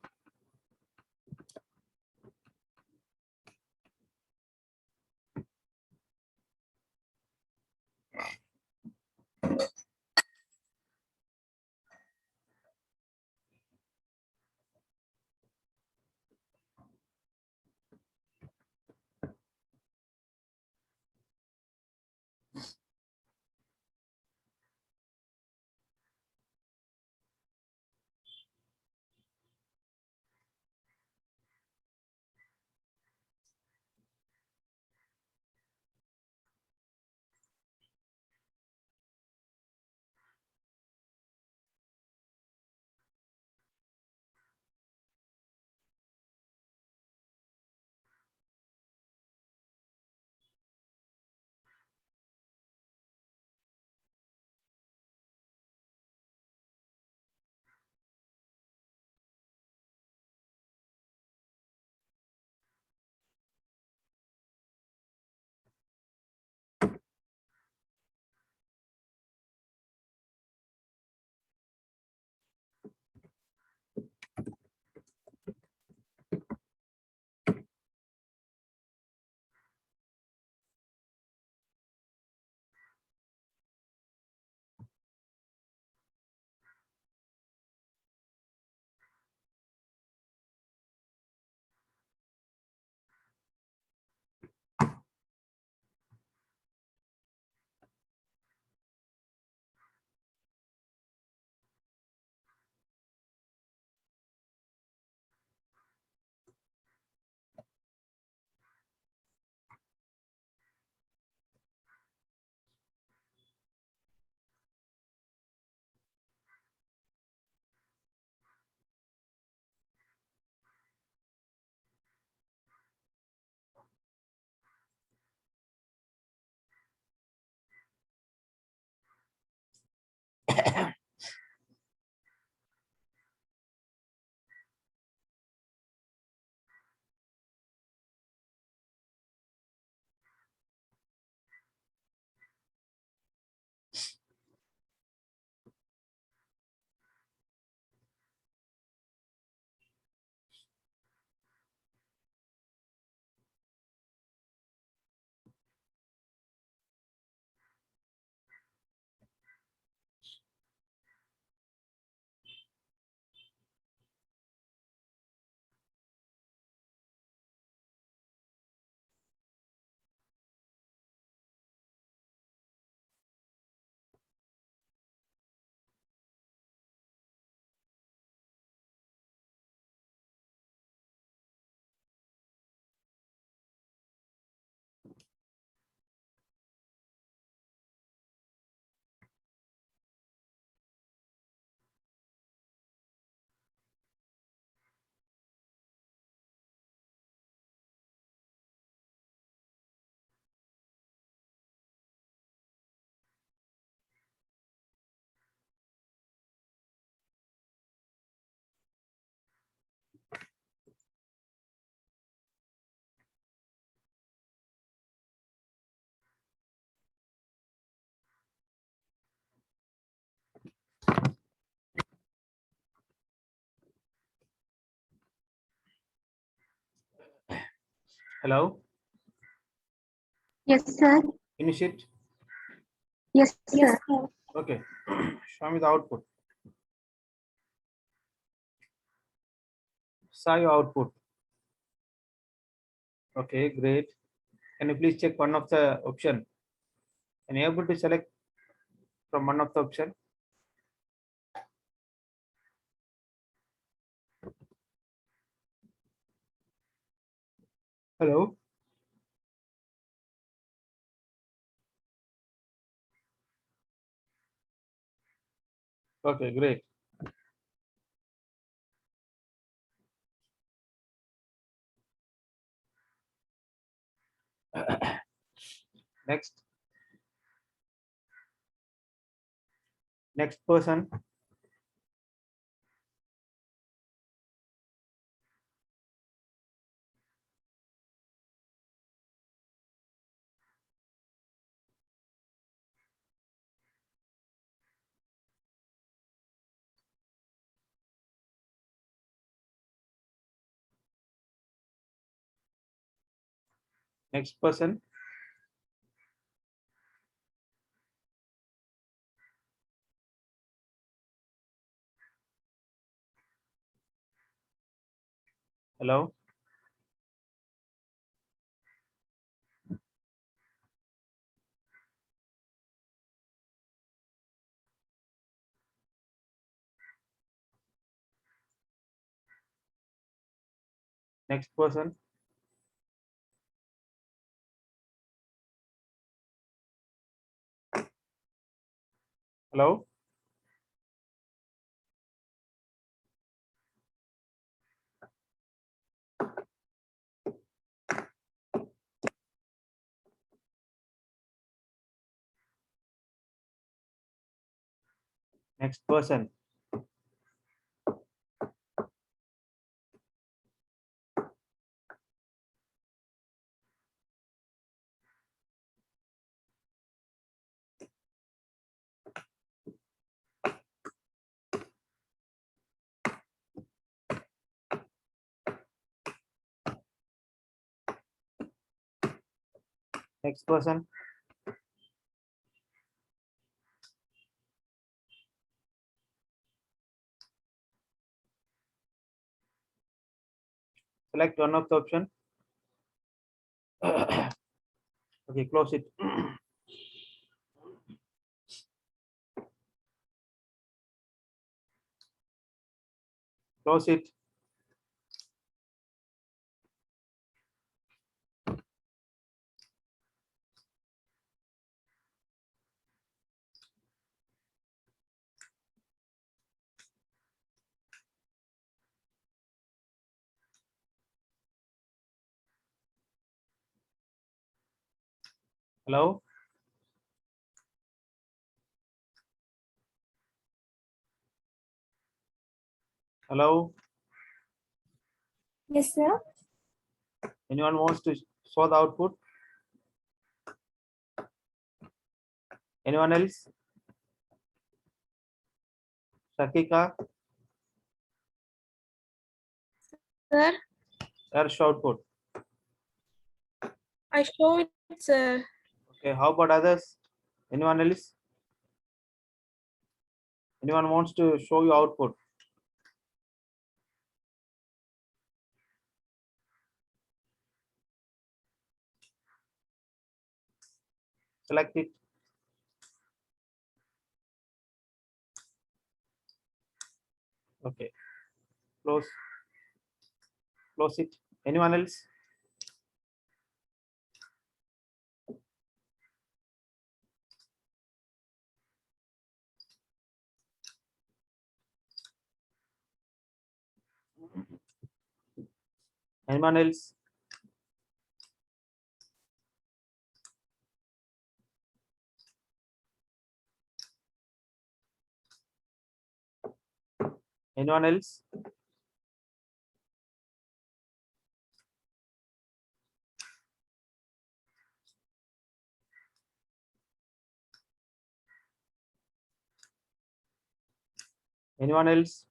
Hello, Yes, sir. finish it. Yes, Yes, sir. sir. Okay, show me the output. Saw your output. Okay, great. Can you please check one of the option? Can you able to select from one of the option? Hello. Okay, great. Next, next person. Next person. Hello. Next person. Hello. Next person. Next person. Select one of the option. Okay, close it. Close it. Hello. Hello. Yes, sir. Anyone wants to show the output? Anyone else? Shakika, Sir, or show output. I show it, sir. Okay, how about others? Anyone else? Anyone wants to show you output? Select it. Okay, close. Close it. Anyone else? Anyone else? Anyone else? Anyone else?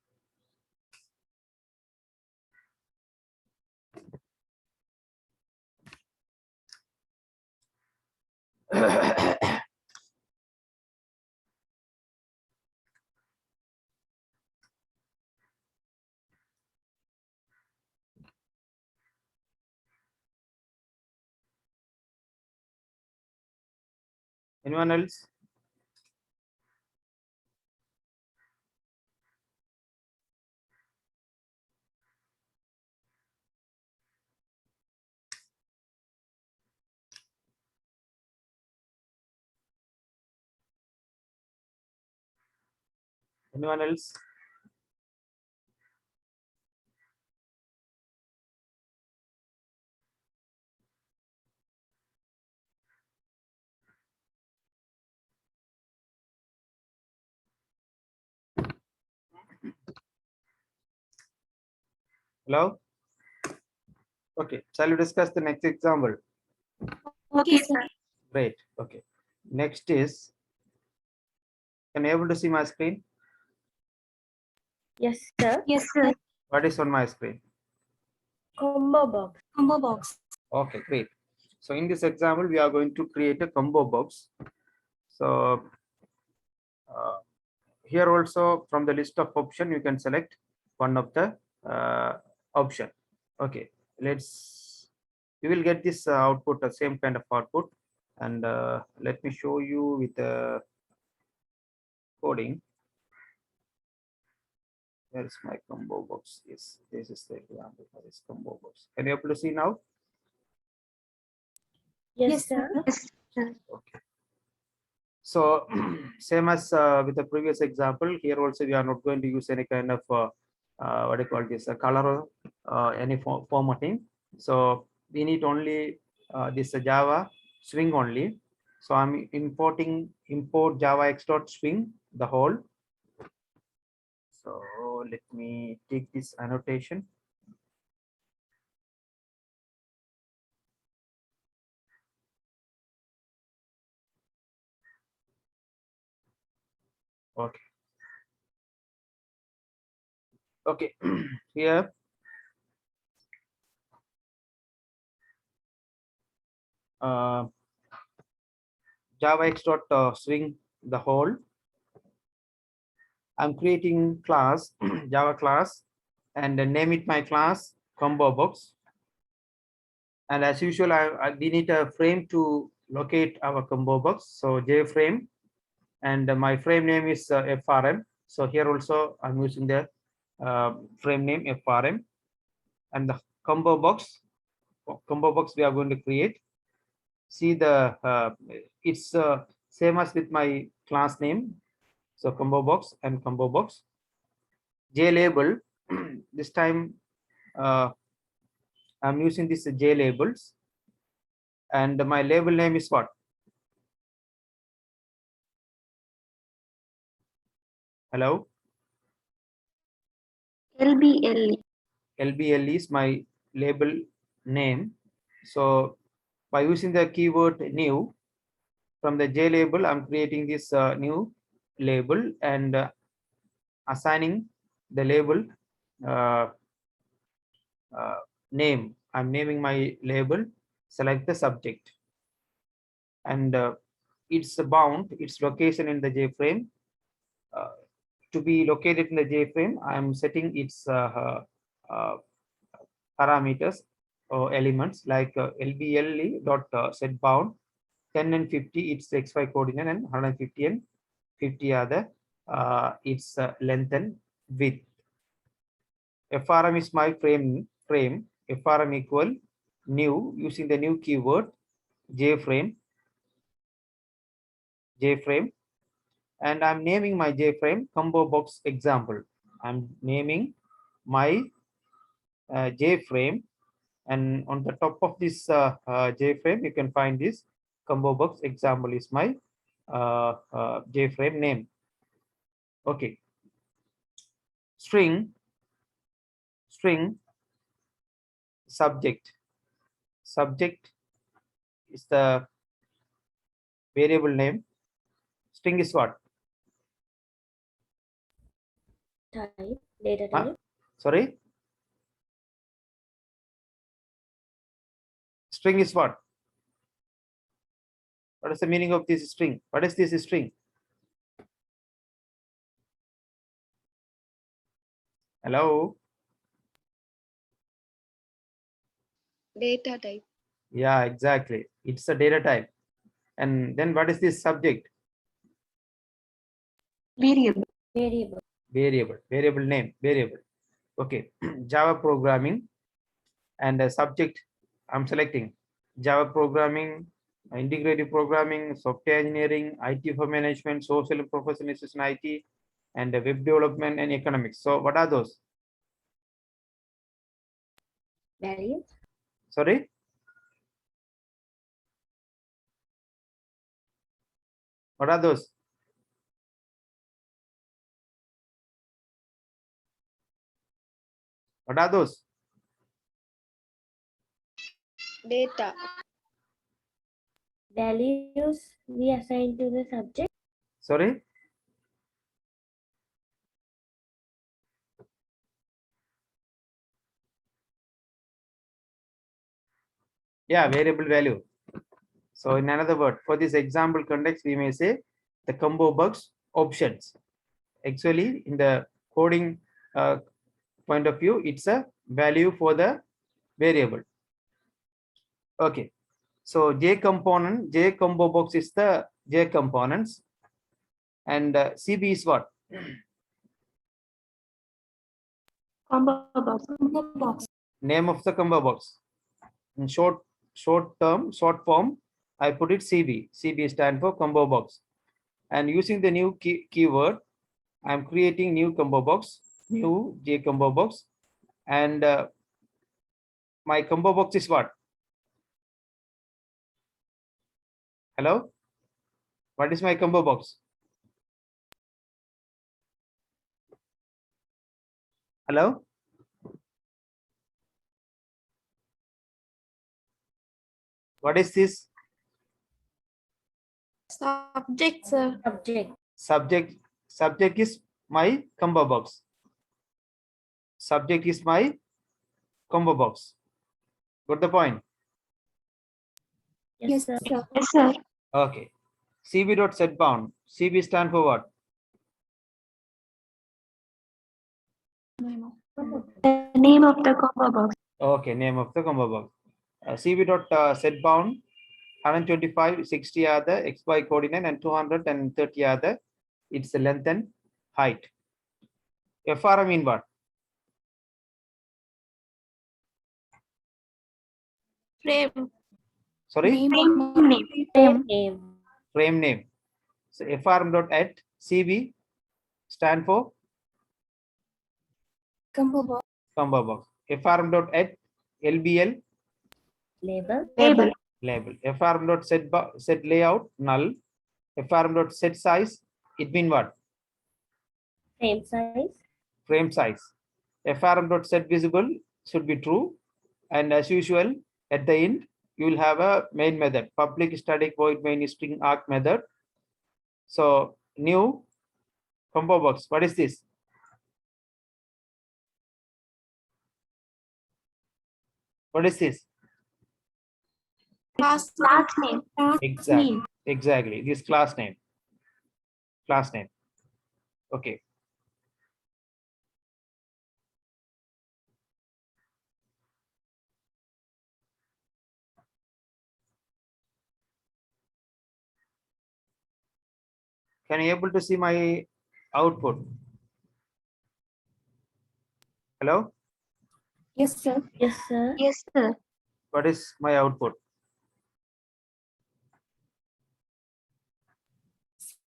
Anyone else? Anyone else? Hello? Okay, shall we discuss the next example? Okay, sir. Great. Okay. Next is, can you able to see my screen? Yes, sir. Yes, sir. What is on my screen? Combo box. Combo box. Okay, great. So in this example, we are going to create a combo box. So here also from the list of option, you can select one of the option. Okay, you will get this output, the same kind of output. And let me show you with the coding. Where is my combo box? Yes, this is the example for this combo box. Can you able to see now? Yes, sir. Yes, sir. Okay. So same as with the previous example, here also we are not going to use any kind of what do you call this, color or any formatting. So we need only this Java swing only. So I'm import Java x dot swing the whole. So let me take this annotation. Okay. Okay. Here Java x dot swing the whole. I'm creating class Java class and name it my class combo box. And as usual, we need a frame to locate our combo box. So JFrame, and my frame name is FRM. So here also I'm using the frame name FRM, and the combo box we are going to create. See the it's same as with my class name. So combo box and combo box. J label this time I'm using this J labels, and my label name is what? Hello? LBL. LBL is my label name. So by using the keyword new from the J label, I'm creating this new label and assigning the label uh, name. I'm naming my label, select the subject, and its bound, its location in the JFrame. To be located in the JFrame, I'm setting its parameters or elements like LBL dot set bound 10 and 50, its XY coordinate, and 150 and 50 are the its length and width. FRM is my frame. FRM equal new, using the new keyword JFrame, and I'm naming my JFrame combo box example. I'm naming my JFrame, and on the top of this JFrame, you can find this combo box example is my JFrame name. Okay. String subject is the variable name. String is what? Type. Data type. Sorry, string is what? What is the meaning of this string? What is this string? Hello? Data type. Yeah, exactly. It's a data type. And then what is this subject? Variable. Variable. Variable name, variable. Okay, Java programming and a subject I'm selecting Java programming, integrated programming, software engineering, IT for management, social and professional assistant IT, and web development and economics. So what are those? Values. Sorry? What are those? What are those? Data. Values we assign to the subject. Sorry? Yeah, variable value. So in another word, for this example context, we may say the combo box options. Actually, in the coding point of view, it's a value for the variable. Okay. So J component, J combo box is the J components, and CB is what? Combo box. Combo box. Name of the combo box. In short form, I put it CB. CB stand for combo box. And using the new keyword, I'm creating new combo box, new J combo box, and my combo box is what? Hello? What is my combo box? Hello? What is this? Subject, sir. Subject. Subject is my combo box. Subject is my combo box. Got the point? Yes, sir. Yes, sir. Okay. CB dot set bound. CB stand for what? The name of the combo box. Okay, name of the combo box. CB dot set bound. 125, 60 are the XY coordinate, and 230 are the its length and height. FR mean what? Frame. Sorry? Frame name. Name. Frame name. So FRM dot at CB stand for Combo box. combo box. FRM dot at LBL Label. Label. label. FRM dot set layout null. FRM dot set size, it mean what? Frame size. Frame size. FRM dot set visible should be true. And as usual, at the end, you will have a main method, public static void main string arc method. So new combo box. What is this? What is this? Class name. Exactly. This class name. Class name. Okay. Can you able to see my output? Hello? Yes, sir. Yes, sir. Yes, sir. What is my output?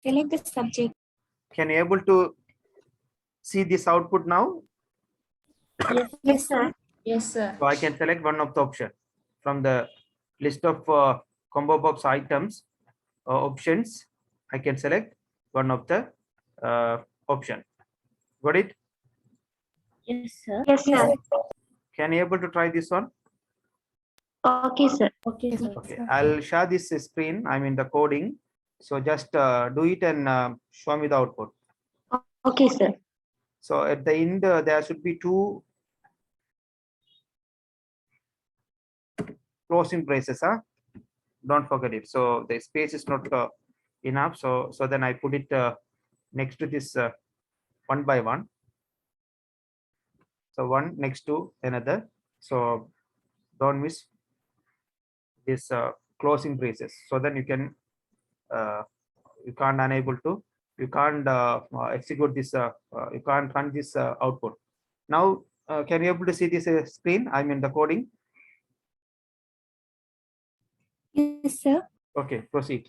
Select the subject. Can you able to see this output now? Yes. Yes, sir. Yes, sir. So I can select one of the option from the list of combo box items options. I can select one of the option. Got it? Yes, sir. Yes, sir. Can you able to try this one? Okay, sir. Okay, sir. Okay, I'll share this screen. I'm in the coding. So just do it and show me the output. Okay, sir. So at the end, there should be two closing braces. Huh? don't forget it. So the space is not enough. So then I put it next to this one by one. So one next to another. So don't miss this closing braces. So then uh, you can't unable to, you can't execute this, you can't run this output. Now, can you able to see this screen? I'm in the coding. Yes, sir. Okay, proceed.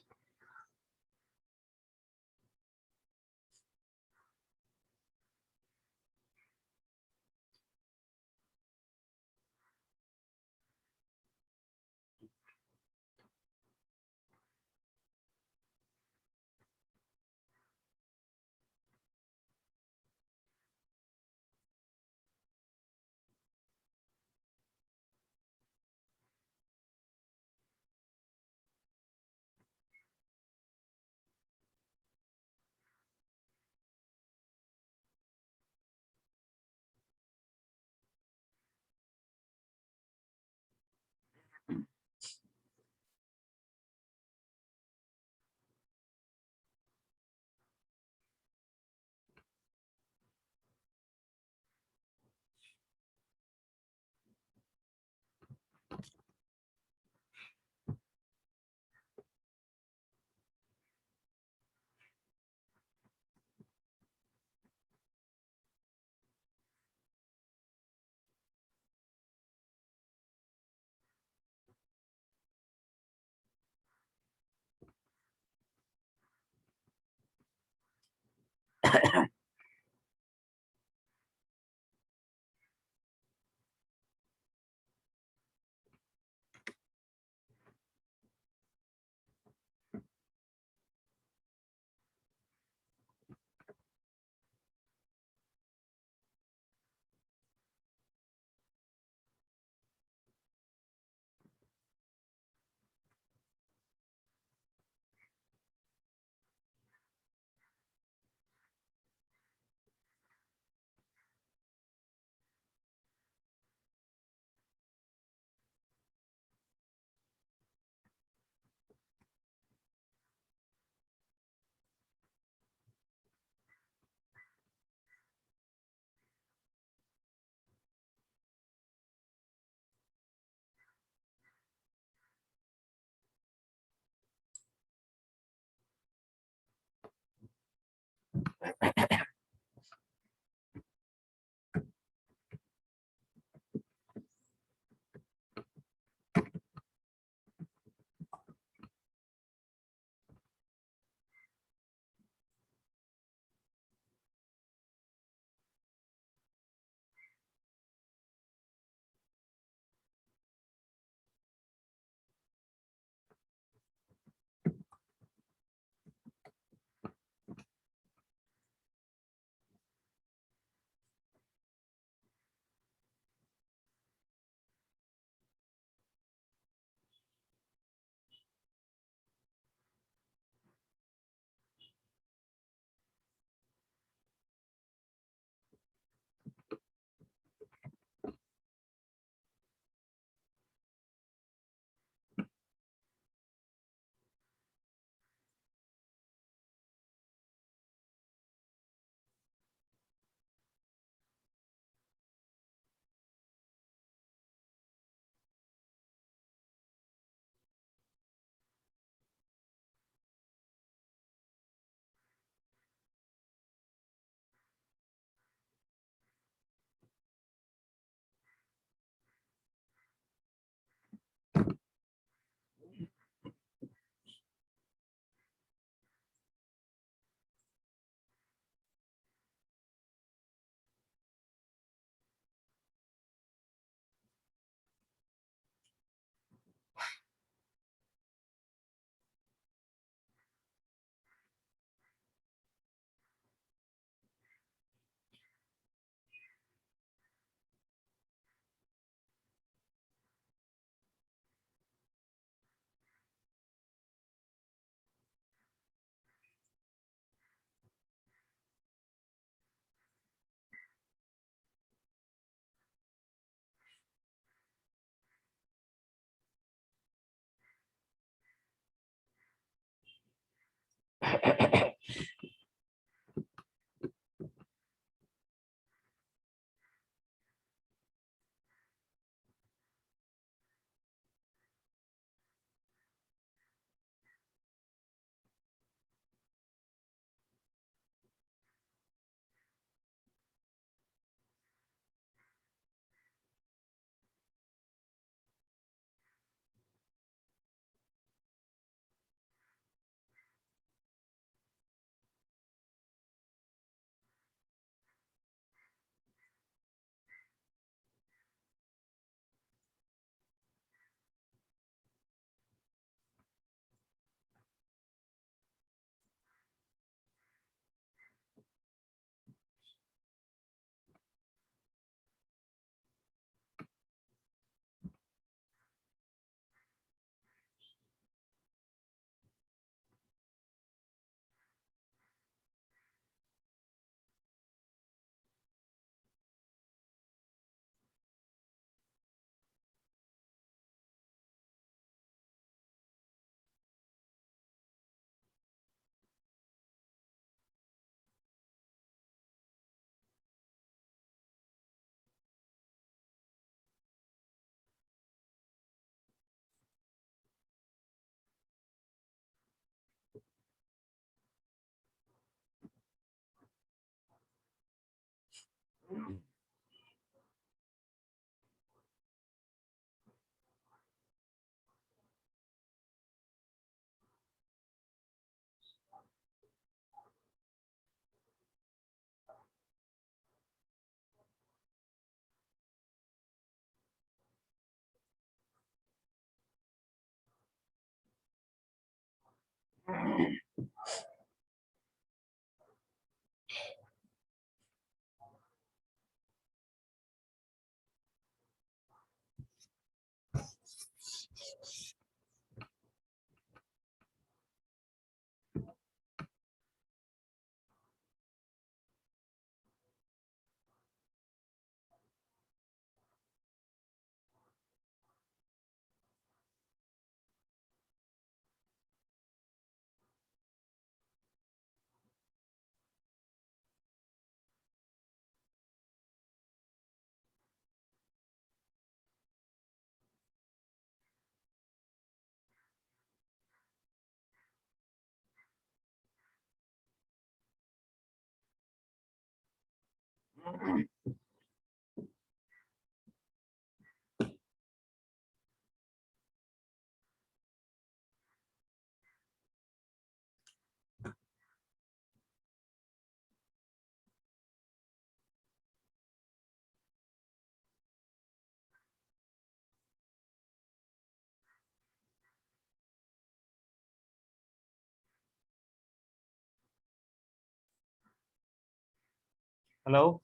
Hello.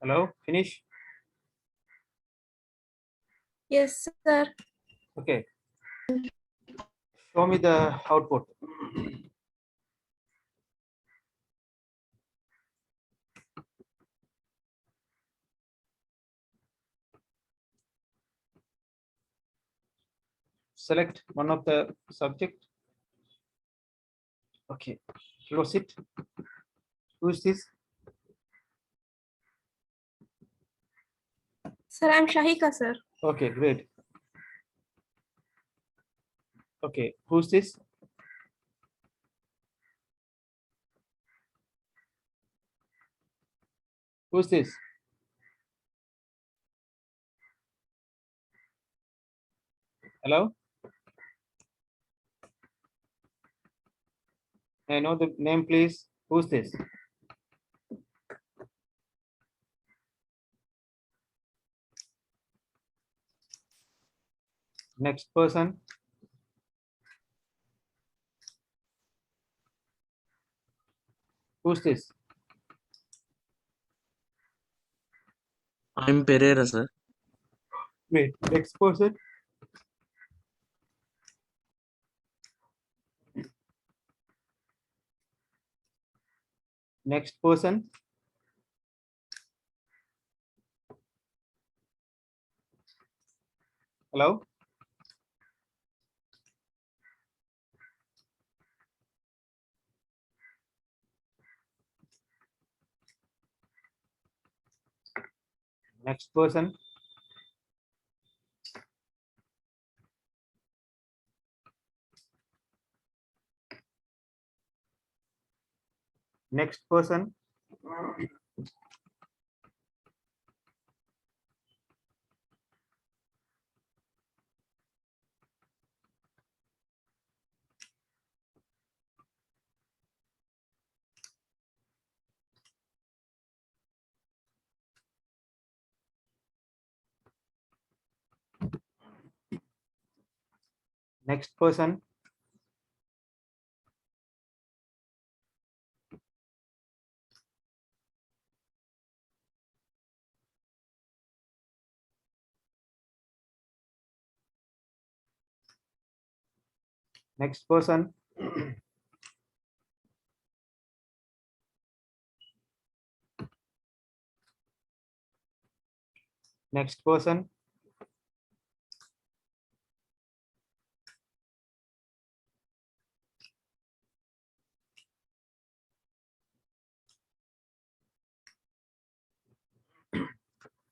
Hello. Finish. Yes, sir. Okay. Show me the output. Select one of the subject. Okay. Close it. Who is this? Sir, I'm Shahika, sir. Okay, great. Okay, who's this? Who's this? Hello? May I know the name, please? Who's this? Next person. Who's this? I'm Pereira, sir. Wait, next person. Next person. Hello? Next person. Next person. Next person. Next person. Next person.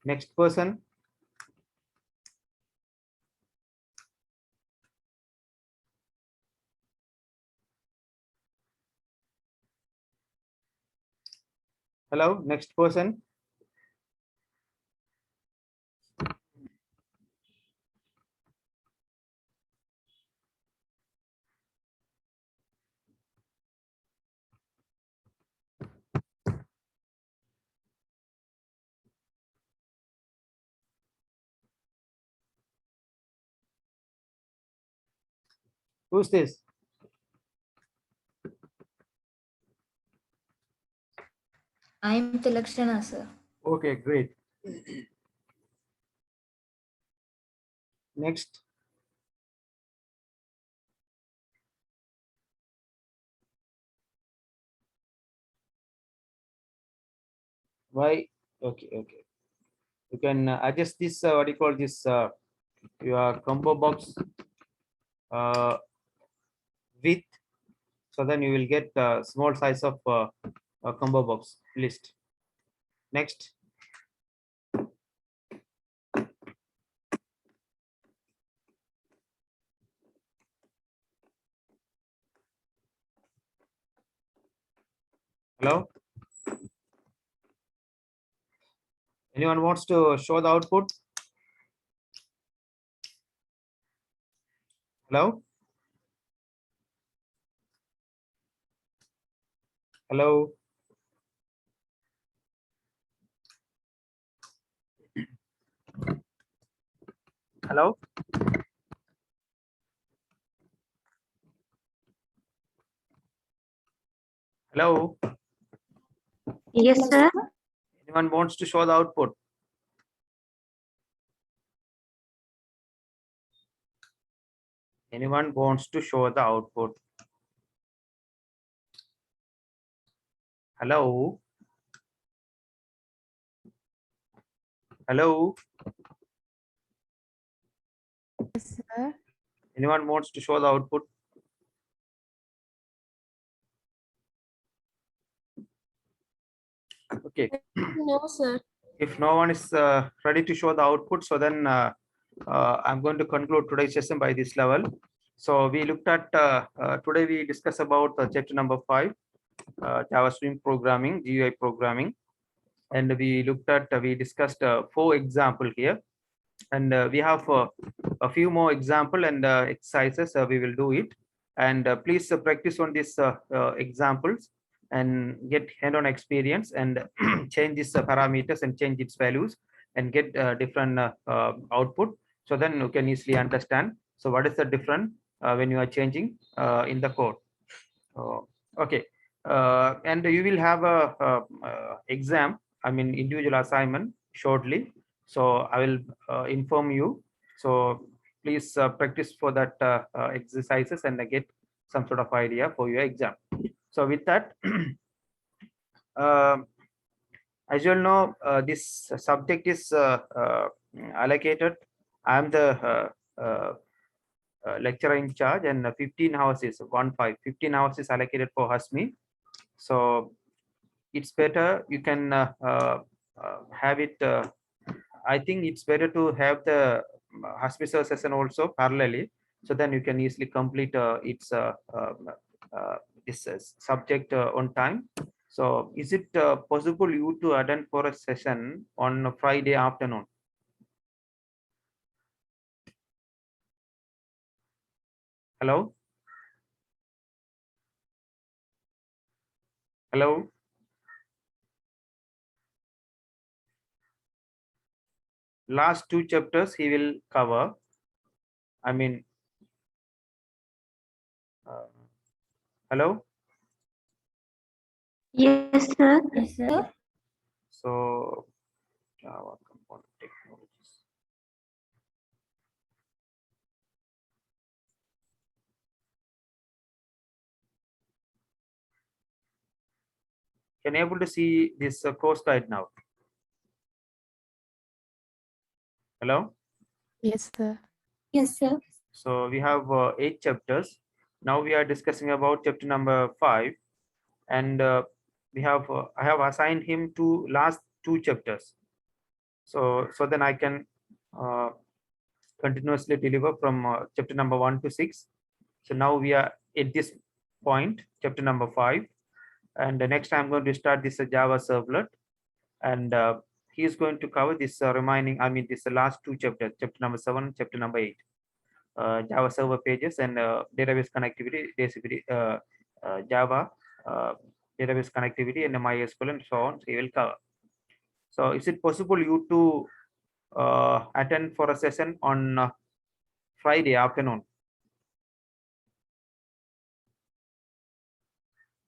Next person. Hello, next person. Who's this? I'm Tilakshana, sir. Okay, great. Next. Why? Okay, okay. You can adjust this, what do you call this, your combo box width. So then you will get small size of a combo box list. Next. Hello. Anyone wants to show the output? Hello. Hello. Hello. Hello. Yes, sir. Anyone wants to show the output? Anyone wants to show the output? Hello. Hello. Yes, sir. Anyone wants to show the output? Okay. No, sir. If no one is ready to show the output, so then I'm going to conclude today's session by this level. So we looked at today we discuss about chapter number 5, Java Swing programming, GUI programming, and we looked at we discussed 4 example here, and we have a few more example and exercises. We will do it, and please practice on these examples and get hand-on experience and change these parameters and change its values and get different output, so then you can easily understand so what is the difference when you are changing in the code. Okay, and you will have a exam, I mean individual assignment shortly, so I will inform you. So please practice for that exercises and get some sort of idea for your exam. So with that, um, as you all know, this subject is allocated. I am the lecturer in charge, and 15 hours is 15 hours is allocated for Hasmi. So it's better you can have it I think it's better to have the hospital session also parallelly, so then you can easily complete its this subject on time. So is it possible you to attend for a session on a Friday afternoon? Hello? Hello? Last 2 chapters he will cover. I mean, hello? Yes, sir. Yes, sir. So Java component technologies. Can you able to see this course guide now? Hello? Yes, sir. Yes, sir. So we have 8 chapters. Now we are discussing about chapter number 5, and we have I have assigned him to last 2 chapters. So then I can continuously deliver from chapter number 1 to 6. So now we are at this point, chapter number 5, and next I'm going to start this Java servlet, and he is going to cover this remaining. I mean, this last 2 chapters, chapter number 7, chapter number 8. Java server pages and database connectivity, basically Java database connectivity and MySQL and so on. So he will cover. So is it possible you to attend for a session on Friday afternoon?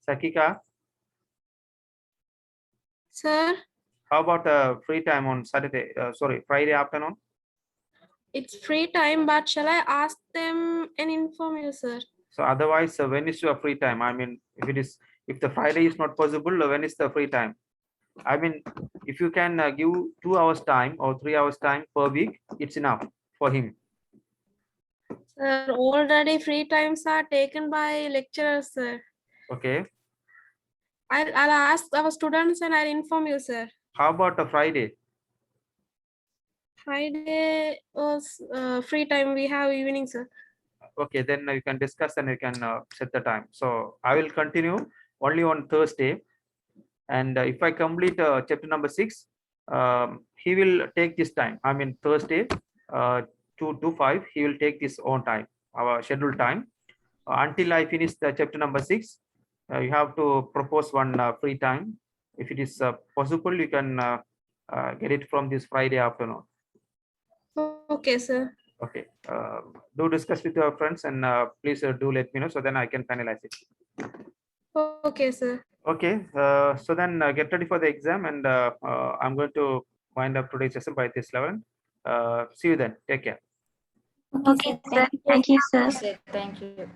Sakika, Sir, how about free time on Saturday? Sorry, Friday afternoon. it's free time, but shall I ask them and inform you, sir? So otherwise, when is your free time? I mean, if the Friday is not possible, when is the free time? I mean, if you can give 2 hours time or 3 hours time per week, it's enough for him. Sir, already free times are taken by lecturers, sir. Okay. I'll ask our students and I'll inform you, sir. How about a Friday? Friday was free time. We have evening, sir. Okay, then you can discuss and you can set the time. So I will continue only on Thursday. And if I complete chapter number 6, he will take this time. I mean, Thursday 2 to 5, he will take this on time, our scheduled time. Until I finish the chapter number 6, you have to propose one free time. If it is possible, you can get it from this Friday afternoon. Okay, sir. Okay. Do discuss with your friends and please do let me know so then I can finalize it. Okay, sir. Okay. So then get ready for the exam, and I'm going to wind up today's session by this level. See you then. Take care. Okay, sir. Thank you, sir. Sir, thank you.